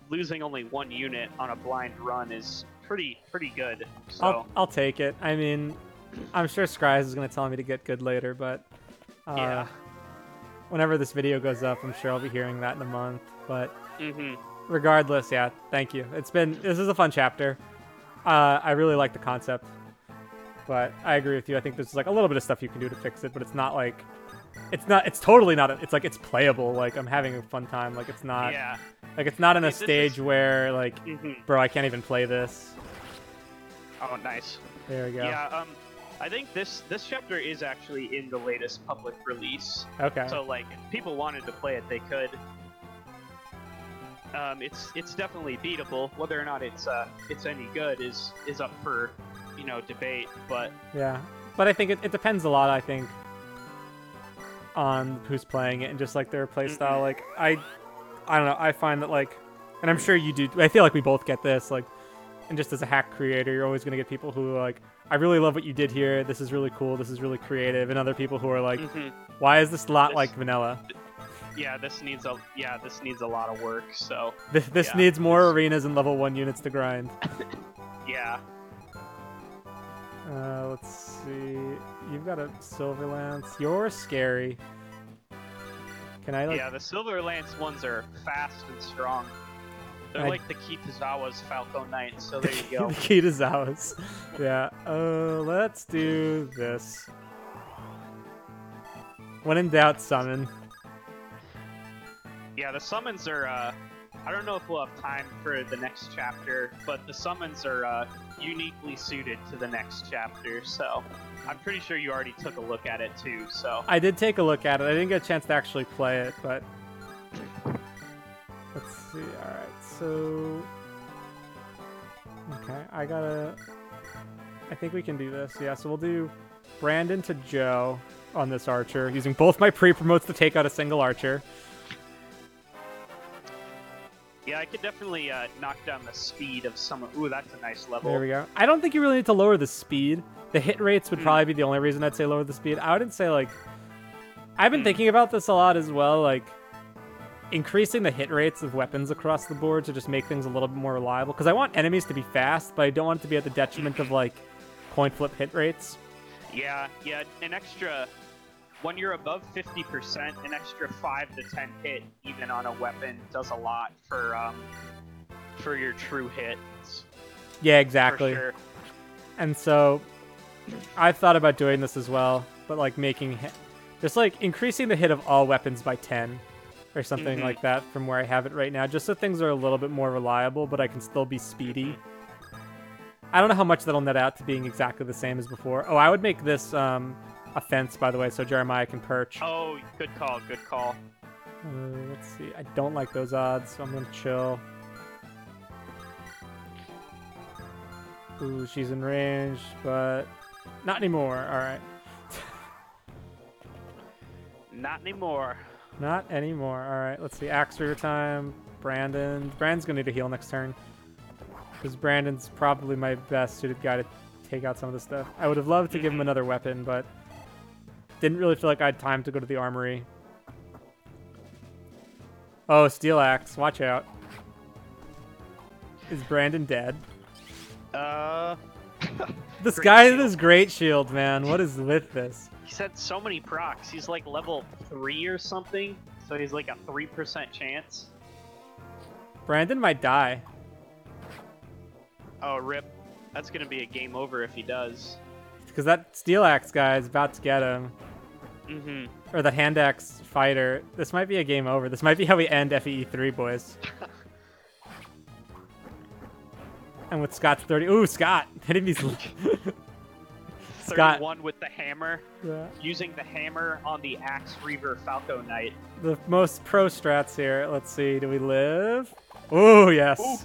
Speaker 2: Losing only one unit on a blind run is pretty good. So
Speaker 1: I'll take it. I mean, I'm sure Scry's is gonna tell me to get good later, but
Speaker 2: yeah.
Speaker 1: Whenever this video goes up, I'm sure I'll be hearing that in a month. But
Speaker 2: Mm-hmm.
Speaker 1: regardless, yeah, thank you. This is a fun chapter. I really like the concept. But I agree with you. I think there's like a little bit of stuff you can do to fix it, but it's not like it's totally not. It's like it's playable. Like I'm having a fun time. Like it's not.
Speaker 2: Yeah.
Speaker 1: Like it's not in a
Speaker 2: This
Speaker 1: stage
Speaker 2: is-
Speaker 1: where like,
Speaker 2: Mm-hmm.
Speaker 1: bro, I can't even play this.
Speaker 2: Oh, nice.
Speaker 1: There we go.
Speaker 2: Yeah. I think this chapter is actually in the latest public release.
Speaker 1: Okay.
Speaker 2: So like, if people wanted to play it, they could. It's definitely beatable. Whether or not it's any good is up for debate. But
Speaker 1: Yeah, but I think it depends a lot. I think on who's playing it and just like their playstyle. Like I don't know. I find that like, and I'm sure you do. I feel like we both get this. Like, and just as a hack creator, you're always gonna get people who are like, I really love what you did here. This is really cool. This is really creative. And other people who are like, why is this not like vanilla?
Speaker 2: yeah, this needs a lot of work. So
Speaker 1: This
Speaker 2: yeah.
Speaker 1: needs more arenas and level 1 units to grind.
Speaker 2: yeah.
Speaker 1: Let's see. You've got a silver lance. You're scary. Can I like?
Speaker 2: Yeah, the Silver Lance ones are fast and strong. They're like the Kitazawa's Falco Knights, so there you go.
Speaker 1: The key to Zawas. Yeah. Let's do this. When in doubt, summon.
Speaker 2: Yeah, the summons are, I don't know if we'll have time for the next chapter, but the summons are uniquely suited to the next chapter, so I'm pretty sure you already took a look at it too, so.
Speaker 1: I did take a look at it. I didn't get a chance to actually play it, but... Let's see. Alright, so... Okay, I think we can do this. Yeah, so we'll do Brandon to Joe on this archer, using both my pre-promotes to take out a single archer.
Speaker 2: Yeah, I could definitely knock down the speed of some. Ooh, that's a nice level.
Speaker 1: There we go. I don't think you really need to lower the speed. The hit rates would probably be the only reason I'd say lower the speed. I wouldn't say, like... I've been thinking about this a lot as well, like... Increasing the hit rates of weapons across the board to just make things a little bit more reliable. Because I want enemies to be fast, but I don't want it to be at the detriment of, like, coin flip hit rates.
Speaker 2: Yeah, an extra... When you're above 50%, an extra 5 to 10 hit, even on a weapon, does a lot for your true hits.
Speaker 1: Yeah, exactly.
Speaker 2: For sure.
Speaker 1: And so, I've thought about doing this as well, but, like, making... Just, like, increasing the hit of all weapons by 10. Or something like that from where I have it right now, just so things are a little bit more reliable, but I can still be speedy. I don't know how much that'll net out to being exactly the same as before. Oh, I would make this a fence, by the way, so Jeremiah can perch.
Speaker 2: Oh, good call, good call.
Speaker 1: Let's see. I don't like those odds, so I'm gonna chill. Ooh, she's in range, but not anymore. All right.
Speaker 2: Not anymore.
Speaker 1: Not anymore. All right. Let's see. Axe for your time. Brandon's gonna need a heal next turn, because Brandon's probably my best suited guy to take out some of this stuff. I would have loved to give him another weapon, but didn't really feel like I had time to go to the armory. Oh, steel axe. Watch out. Is Brandon dead? This guy with his great shield, man. What is with this?
Speaker 2: He's had so many procs. He's like level 3 or something, so he's like a 3% chance.
Speaker 1: Brandon might die.
Speaker 2: Oh, rip. That's gonna be a game over if he does.
Speaker 1: Because that steel axe guy is about to get him.
Speaker 2: Mm-hmm.
Speaker 1: Or that hand axe fighter. This might be a game over. This might be how we end FE8 boys. And with Scott's 30. Ooh, Scott! Hitting these. Scott.
Speaker 2: 31 with the hammer.
Speaker 1: Yeah.
Speaker 2: Using the hammer on the Axe Reaver Falco Knight.
Speaker 1: The most pro strats here. Let's see. Do we live? Ooh, yes.
Speaker 2: Ooh.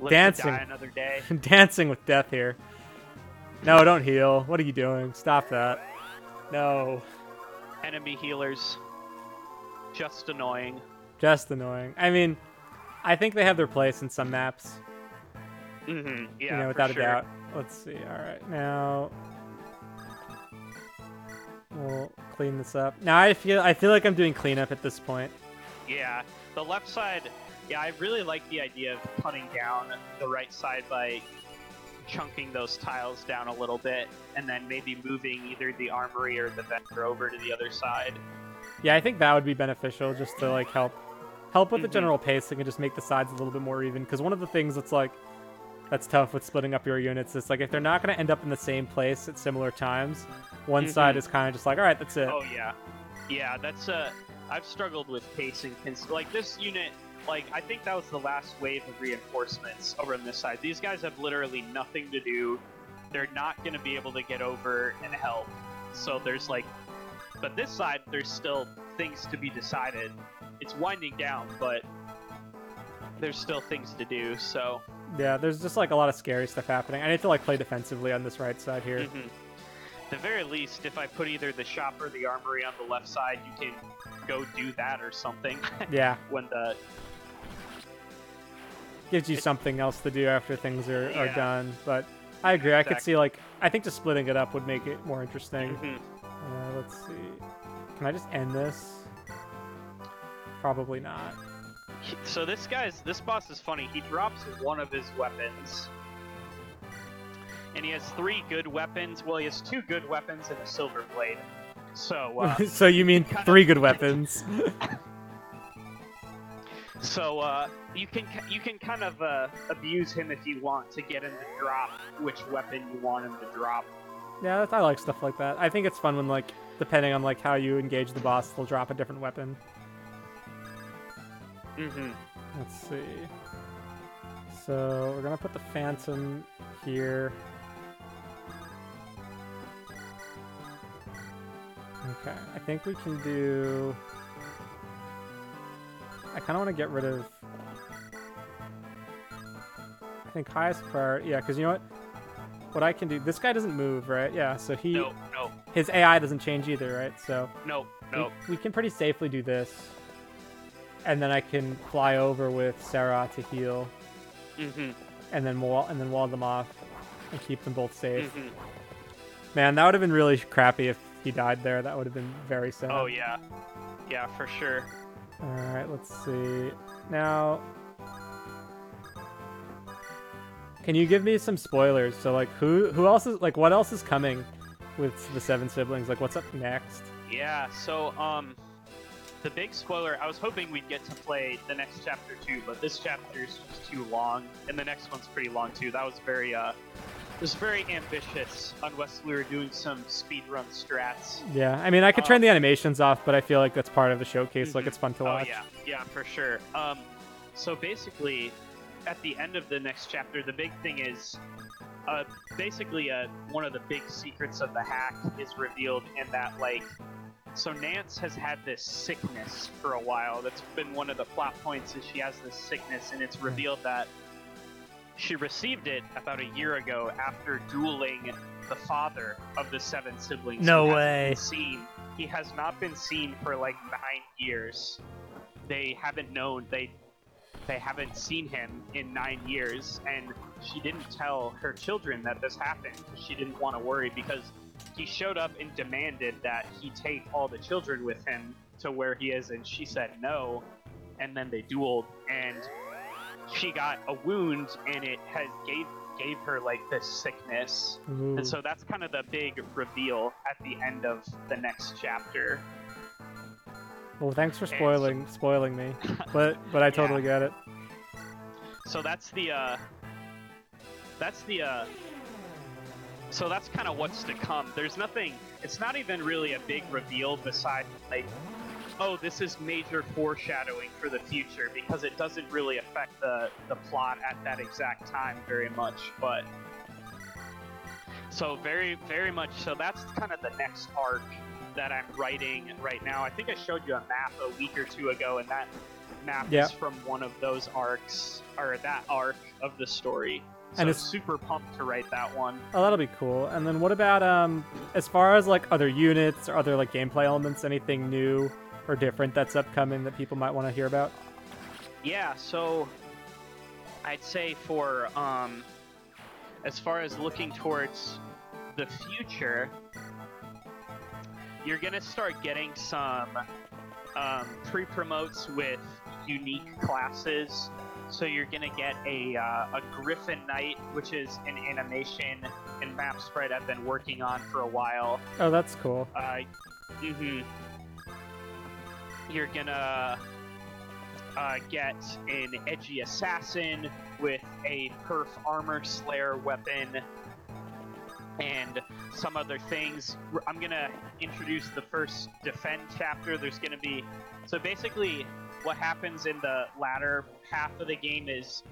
Speaker 2: Live
Speaker 1: Dancing.
Speaker 2: to die another day.
Speaker 1: Dancing with death here. No, don't heal. What are you doing? Stop that. No.
Speaker 2: Enemy healers. Just annoying.
Speaker 1: Just annoying. I mean, I think they have their place in some maps.
Speaker 2: Mm-hmm. Yeah,
Speaker 1: you know, without a doubt. Let's see. All right, now we'll clean this up. Now I feel like I'm doing cleanup at this point.
Speaker 2: Yeah, the left side. Yeah, I really like the idea of cutting down the right side by chunking those tiles down a little bit, and then maybe moving either the armory or the vendor over to the other side.
Speaker 1: Yeah, I think that would be beneficial, just to like help with the general pacing and just make the sides a little bit more even. Because one of the things that's tough with splitting up your units is like if they're not going to end up in the same place at similar times, one side is kind of just like, all right, that's it.
Speaker 2: Oh yeah, yeah. That's I've struggled with pacing. Like this unit, like I think that was the last wave of reinforcements over on this side. These guys have literally nothing to do. They're not going to be able to get over and help. So there's like, but this side, there's still things to be decided. It's winding down, but there's still things to do. So.
Speaker 1: Yeah, there's just like a lot of scary stuff happening. I need to like play defensively on this right side here.
Speaker 2: At the very least, if I put either the shop or the armory on the left side, you can go do that or something.
Speaker 1: Yeah.
Speaker 2: When the
Speaker 1: gives you something else to do after things are done. But I agree. I could see like I think just splitting it up would make it more interesting. Let's see. Can I just end this? Probably not.
Speaker 2: So this boss is funny. He drops one of his weapons. And he has 3 good weapons. Well, he has 2 good weapons and a silver blade. So,
Speaker 1: so you mean 3 good weapons?
Speaker 2: So, you can kind of abuse him if you want to get him to drop which weapon you want him to drop.
Speaker 1: Yeah, I like stuff like that. I think it's fun when, like, depending on like how you engage the boss, they'll drop a different weapon. Let's see. So we're gonna put the Phantom here. Okay, I think we can do... I kind of want to get rid of... I think highest priority... Yeah, because you know what? What I can do... This guy doesn't move, right? Yeah, so he...
Speaker 2: No.
Speaker 1: His AI doesn't change either, right? So...
Speaker 2: No.
Speaker 1: We can pretty safely do this. And then I can fly over with Sarah to heal. And then wall them off and keep them both safe. Man, that would have been really crappy if he died there. That would have been very sad.
Speaker 2: Oh yeah. Yeah, for sure.
Speaker 1: Alright, let's see. Now, can you give me some spoilers? So like who else is like what else is coming with the 7 siblings? Like what's up next?
Speaker 2: Yeah, so the big spoiler, I was hoping we'd get to play the next chapter too, but this chapter is just too long, and the next one's pretty long too. That was very ambitious, unless we were doing some speedrun strats.
Speaker 1: Yeah, I mean, I could turn the animations off, but I feel like that's part of the showcase. Like, it's fun to watch.
Speaker 2: Oh, yeah, for sure. So basically, at the end of the next chapter, the big thing is, basically, one of the big secrets of the hack is revealed in that, like, So Nance has had this sickness for a while. That's been one of the plot points, is she has this sickness, and it's revealed that she received it about a year ago after dueling the father of the 7 siblings.
Speaker 1: No way.
Speaker 2: He has not been seen for like 9 years. They haven't known, they haven't seen him in 9 years, and she didn't tell her children that this happened. She didn't want to worry, because he showed up and demanded that he take all the children with him to where he is, and she said no, and then they dueled, and she got a wound, and it gave her like this sickness.
Speaker 1: Ooh.
Speaker 2: And so that's kind of the big reveal at the end of the next chapter.
Speaker 1: Well, thanks for spoiling me, but I totally get it.
Speaker 2: So so that's kind of what's to come. There's nothing, it's not even really a big reveal besides like, oh, this is major foreshadowing for the future, because it doesn't really affect the plot at that exact time very much. But so very, very much so that's kind of the next arc that I'm writing right now. I think I showed you a map a week or two ago, and that map is from one of those arcs, or that arc of the story. So
Speaker 1: and
Speaker 2: it's super pumped to write that one.
Speaker 1: Oh, that'll be cool. And then what about as far as like other units or other like gameplay elements, anything new or different that's upcoming that people might want to hear about?
Speaker 2: Yeah, so I'd say for as far as looking towards the future, you're gonna start getting some pre-promotes with unique classes. So you're gonna get a Griffin Knight, which is an animation and map sprite I've been working on for a while.
Speaker 1: Oh, that's cool.
Speaker 2: You're gonna get an edgy assassin with a perf armor slayer weapon and some other things. I'm gonna introduce the first defend chapter. There's gonna be, so basically what happens in the latter half of the game is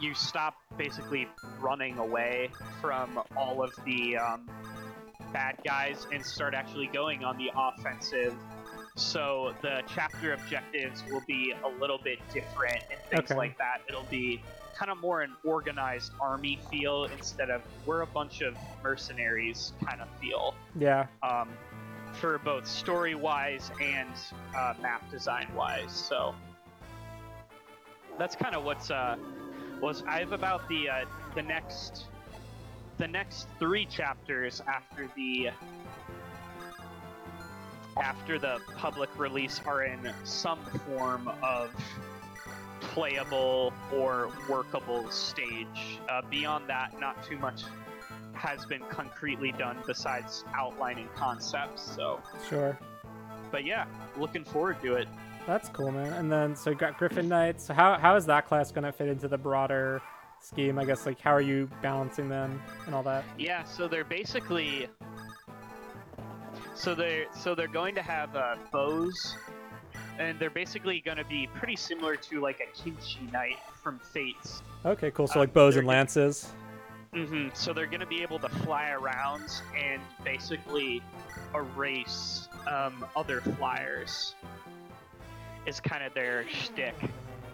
Speaker 2: you stop basically running away from all of the bad guys and start actually going on the offensive. So the chapter objectives will be a little bit different and things like that. It'll be kind of more an organized army feel instead of we're a bunch of mercenaries kind of feel.
Speaker 1: Yeah.
Speaker 2: For both story-wise and map design-wise. So that's kind of what's I have about the next 3 chapters after the public release are in some form of playable or workable stage. Beyond that, not too much has been concretely done besides outlining concepts. So
Speaker 1: sure.
Speaker 2: But yeah, looking forward to it.
Speaker 1: That's cool, man. And then so you got Griffin Knights. So how is that class going to fit into the broader scheme? I guess like how are you balancing them and all that?
Speaker 2: Yeah, so they're basically they're going to have bows, and they're basically going to be pretty similar to like a Kimchi Knight from Fates.
Speaker 1: Okay, cool. So like bows and lances.
Speaker 2: So they're going to be able to fly around and basically erase other flyers. Is kind of their shtick.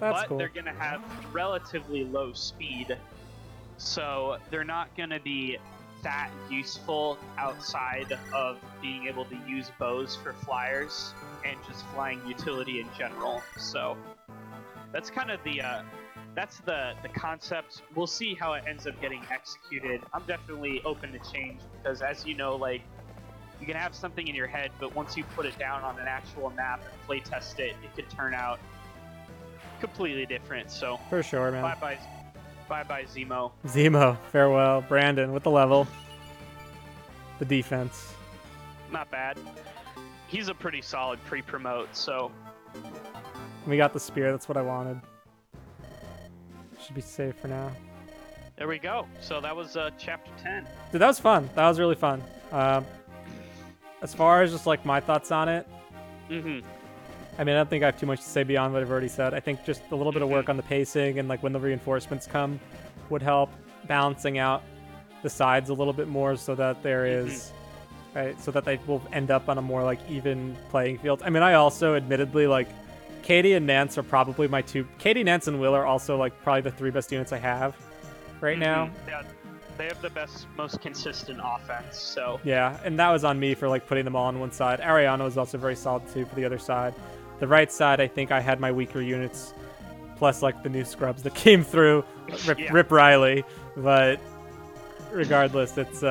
Speaker 1: That's cool.
Speaker 2: They're going to have relatively low speed, so they're not going to be that useful outside of being able to use bows for flyers and just flying utility in general. So that's kind of the concept. We'll see how it ends up getting executed. I'm definitely open to change because, as you know, like, you can have something in your head, but once you put it down on an actual map and play test it, it could turn out completely different. So
Speaker 1: for sure, man.
Speaker 2: Bye-bye, Zemo.
Speaker 1: Zemo, farewell. Brandon with the level. The defense.
Speaker 2: Not bad. He's a pretty solid pre-promote, so...
Speaker 1: We got the spear, that's what I wanted. Should be safe for now.
Speaker 2: There we go. So that was chapter 10.
Speaker 1: Dude, that was fun. That was really fun. As far as just like my thoughts on it, I mean, I don't think I have too much to say beyond what I've already said. I think just a little bit of work on the pacing and like when the reinforcements come would help balancing out the sides a little bit more so that there is right? So that they will end up on a more like even playing field. I mean, I also admittedly like Katie and Nance are probably my two. Katie, Nance, and Will are also like probably the 3 best units I have right now.
Speaker 2: Yeah, they have the best, most consistent offense. So
Speaker 1: yeah, and that was on me for like putting them all on one side. Ariana was also very solid too for the other side. The right side, I think I had my weaker units, plus like the new scrubs that came through. Rip Riley, but regardless, it's you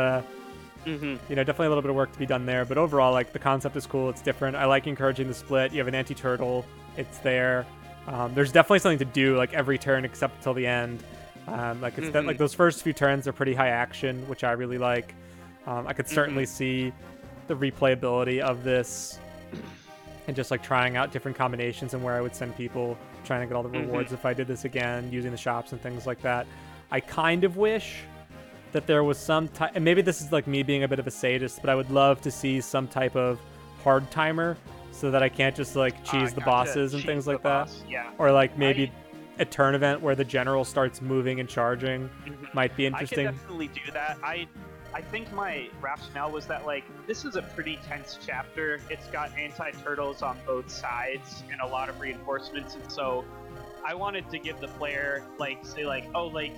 Speaker 1: know, definitely a little bit of work to be done there. But overall, like the concept is cool. It's different. I like encouraging the split. You have an anti-turtle. It's there. There's definitely something to do like every turn except till the end. Like it's like those first few turns are pretty high action, which I really like. I could certainly see the replayability of this and just like trying out different combinations and where I would send people, trying to get all the rewards if I did this again, using the shops and things like that. I kind of wish that there was some type, and maybe this is like me being a bit of a sadist, but I would love to see some type of hard timer so that I can't just like cheese the bosses and things like that.
Speaker 2: Yeah.
Speaker 1: Or like maybe a turn event where the general starts moving and charging might be interesting.
Speaker 2: I could definitely do that. I think my rationale was that like this is a pretty tense chapter. It's got anti-turtles on both sides and a lot of reinforcements, and so I wanted to give the player like say like, oh, like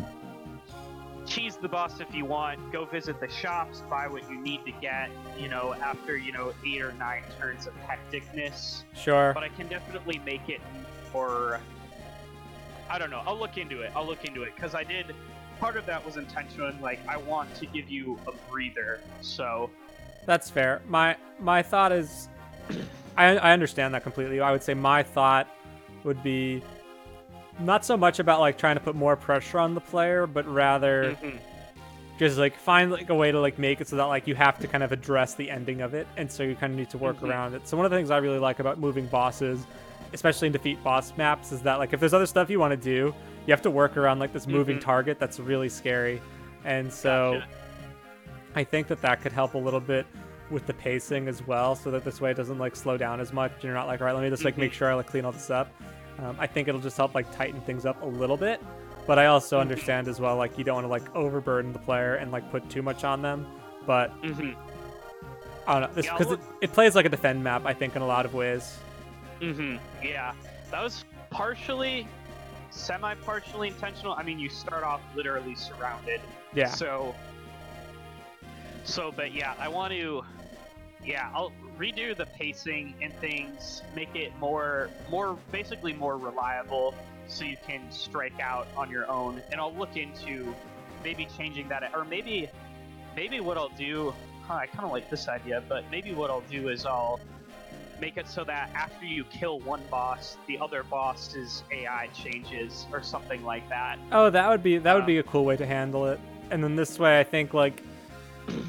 Speaker 2: cheese the boss if you want, go visit the shops, buy what you need to get, you know, after, you know, 8 or 9 turns of hecticness.
Speaker 1: Sure.
Speaker 2: But I can definitely make it more, I don't know, I'll look into it, because I did, part of that was intentional, and like, I want to give you a breather, so.
Speaker 1: That's fair. My thought is, I understand that completely. I would say my thought would be, not so much about like trying to put more pressure on the player, but rather just like find like a way to like make it so that like you have to kind of address the ending of it, and so you kind of need to work around it. So one of the things I really like about moving bosses, especially in defeat boss maps, is that like if there's other stuff you want to do, you have to work around like this moving target that's really scary. And so I think that could help a little bit with the pacing as well, so that this way it doesn't like slow down as much and you're not like, all right, let me just like make sure I like clean all this up. I think it'll just help like tighten things up a little bit, but I also understand as well like you don't want to like overburden the player and like put too much on them. But I don't know, this because it plays like a defend map, I think, in a lot of ways.
Speaker 2: Yeah, that was partially, semi-partially intentional. I mean, you start off literally surrounded.
Speaker 1: Yeah.
Speaker 2: So, but yeah, I want to. Yeah, I'll redo the pacing and things, make it basically more reliable, so you can strike out on your own. And I'll look into maybe changing that, or maybe what I'll do. I kind of like this idea, but maybe what I'll do is I'll make it so that after you kill one boss, the other boss's AI changes or something like that.
Speaker 1: Oh, that would be a cool way to handle it. And then this way, I think like,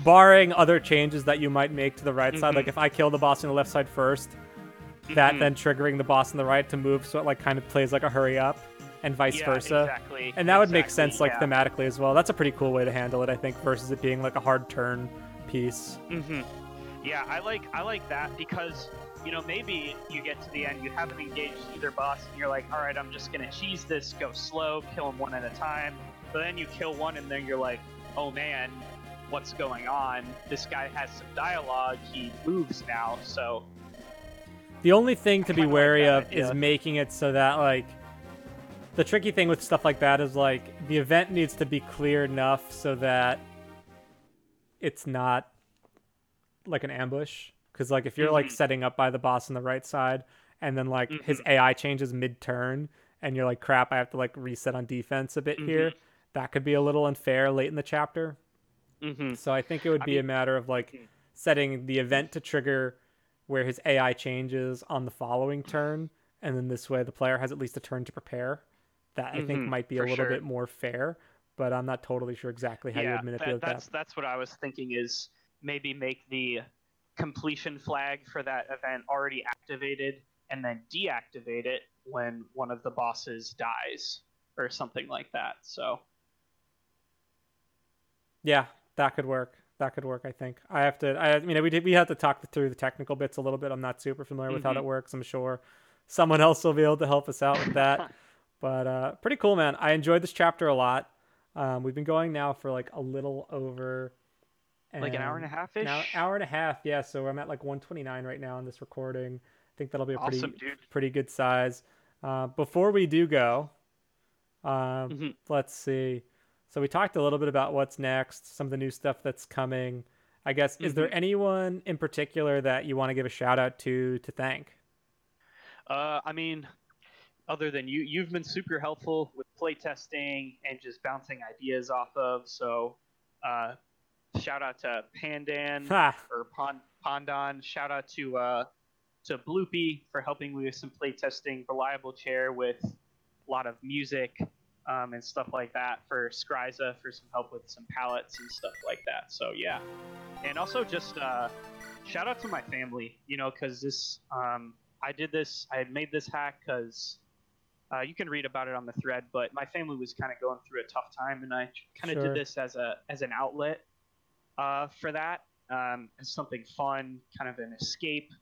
Speaker 1: barring other changes that you might make to the right side, like if I kill the boss on the left side first, that then triggering the boss on the right to move, so it like kind of plays like a hurry up, and vice versa.
Speaker 2: Exactly.
Speaker 1: And that would make sense like thematically as well. That's a pretty cool way to handle it, I think, versus it being like a hard turn piece.
Speaker 2: Yeah, I like that because, you know, maybe you get to the end, you haven't engaged either boss, and you're like, all right, I'm just gonna cheese this, go slow, kill them one at a time. But then you kill one, and then you're like, oh man, what's going on? This guy has some dialogue, he moves now, so.
Speaker 1: The only thing to be wary of is making it so that, like, the tricky thing with stuff like that is, like, the event needs to be clear enough so that it's not, like, an ambush. Because, like, if you're, like, setting up by the boss on the right side, and then, like, his AI changes mid-turn, and you're like, crap, I have to, like, reset on defense a bit here, that could be a little unfair late in the chapter. So I think it would be a matter of like setting the event to trigger where his AI changes on the following turn, and then this way the player has at least a turn to prepare. That I think might be a little bit more fair, but I'm not totally sure exactly how you would manipulate that.
Speaker 2: That's what I was thinking, is maybe make the completion flag for that event already activated and then deactivate it when one of the bosses dies or something like that. So
Speaker 1: yeah, that could work. I think we have to talk through the technical bits a little bit. I'm not super familiar with how that works. I'm sure someone else will be able to help us out with that. But pretty cool, man. I enjoyed this chapter a lot. We've been going now for like a little over
Speaker 2: Like an hour and a half ish.
Speaker 1: Hour and a half, yeah. So I'm at like 129 right now on this recording. I think that'll be a
Speaker 2: Awesome, dude.
Speaker 1: pretty good size. Before we do go,
Speaker 2: Mm-hmm.
Speaker 1: let's see. So we talked a little bit about what's next, some of the new stuff that's coming. I guess, is there anyone in particular that you want to give a shout out to thank?
Speaker 2: I mean, other than you've been super helpful with playtesting and just bouncing ideas off of. So, shout out to Pandan or Pandan. Shout out to Bloopy for helping me with some playtesting. Reliable Chair with a lot of music and stuff like that. For Skryza for some help with some palettes and stuff like that. So yeah, and also just shout out to my family. You know, because this I had made this hack because. You can read about it on the thread, but my family was kind of going through a tough time, and I kind of did this as an outlet for that, as something fun, kind of an escape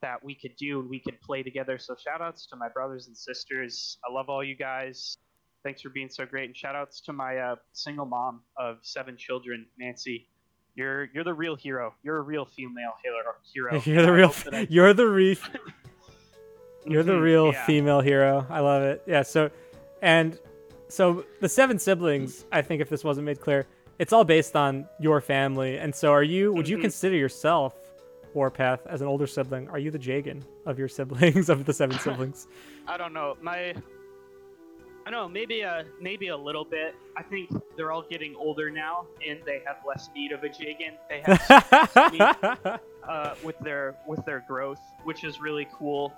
Speaker 2: that we could do and we could play together. So shout outs to my brothers and sisters. I love all you guys. Thanks for being so great, and shout outs to my single mom of 7 children, Nancy. You're the real hero. You're a real female hero.
Speaker 1: You're the real female hero. I love it. Yeah. So the 7 siblings, I think if this wasn't made clear, it's all based on your family. And so would you consider yourself, WarPath, as an older sibling? Are you the Jagan of your siblings, of the 7 siblings?
Speaker 2: I don't know. Maybe a little bit. I think they're all getting older now, and they have less need of a Jagan. They have less need, with their growth, which is really cool.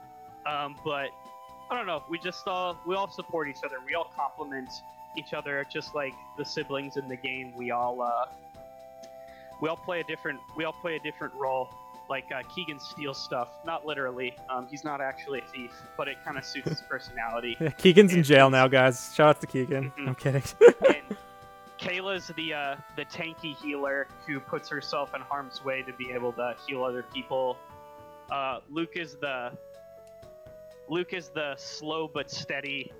Speaker 2: But I don't know. We all support each other. We all complement each other, just like the siblings in the game. We all play a different role. Like Keegan steals stuff, not literally. He's not actually a thief, but it kind of suits his personality.
Speaker 1: Yeah, Keegan's in jail now, guys. Shout out to Keegan. I'm kidding.
Speaker 2: And Kayla's the tanky healer who puts herself in harm's way to be able to heal other people. Luke is the slow but steady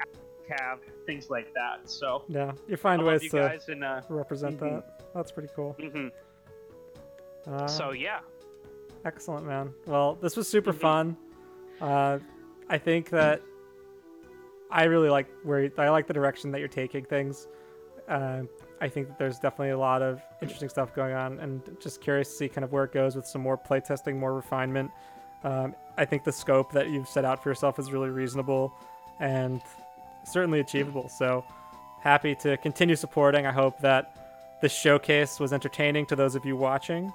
Speaker 2: cab, things like that. So
Speaker 1: yeah, you find ways to represent that. That's pretty cool.
Speaker 2: So yeah,
Speaker 1: excellent, man. Well, this was super fun. I think that I really like the direction that you're taking things. I think that there's definitely a lot of interesting stuff going on, and just curious to see kind of where it goes with some more playtesting, more refinement. I think the scope that you've set out for yourself is really reasonable and certainly achievable. So happy to continue supporting. I hope that this showcase was entertaining to those of you watching,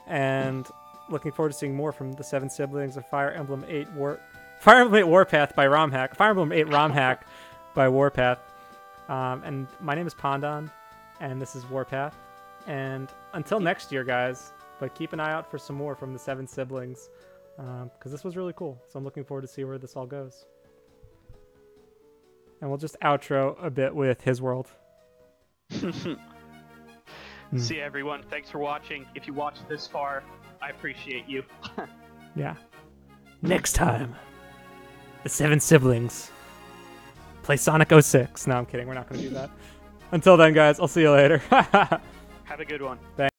Speaker 1: and looking forward to seeing more from the 7 siblings of Fire Emblem 8 WarPath by ROM Hack. Fire Emblem 8 ROM Hack by WarPath. And my name is Pandan, and this is WarPath. And until next year, guys, but keep an eye out for some more from the 7 siblings. Because this was really cool. So I'm looking forward to see where this all goes. And we'll just outro a bit with his world.
Speaker 2: See everyone. Thanks for watching. If you watched this far, I appreciate you.
Speaker 1: Yeah. Next time, the 7 siblings play Sonic 06. No, I'm kidding. We're not going to do that. Until then, guys, I'll see you later.
Speaker 2: Have a good one.
Speaker 1: Thanks.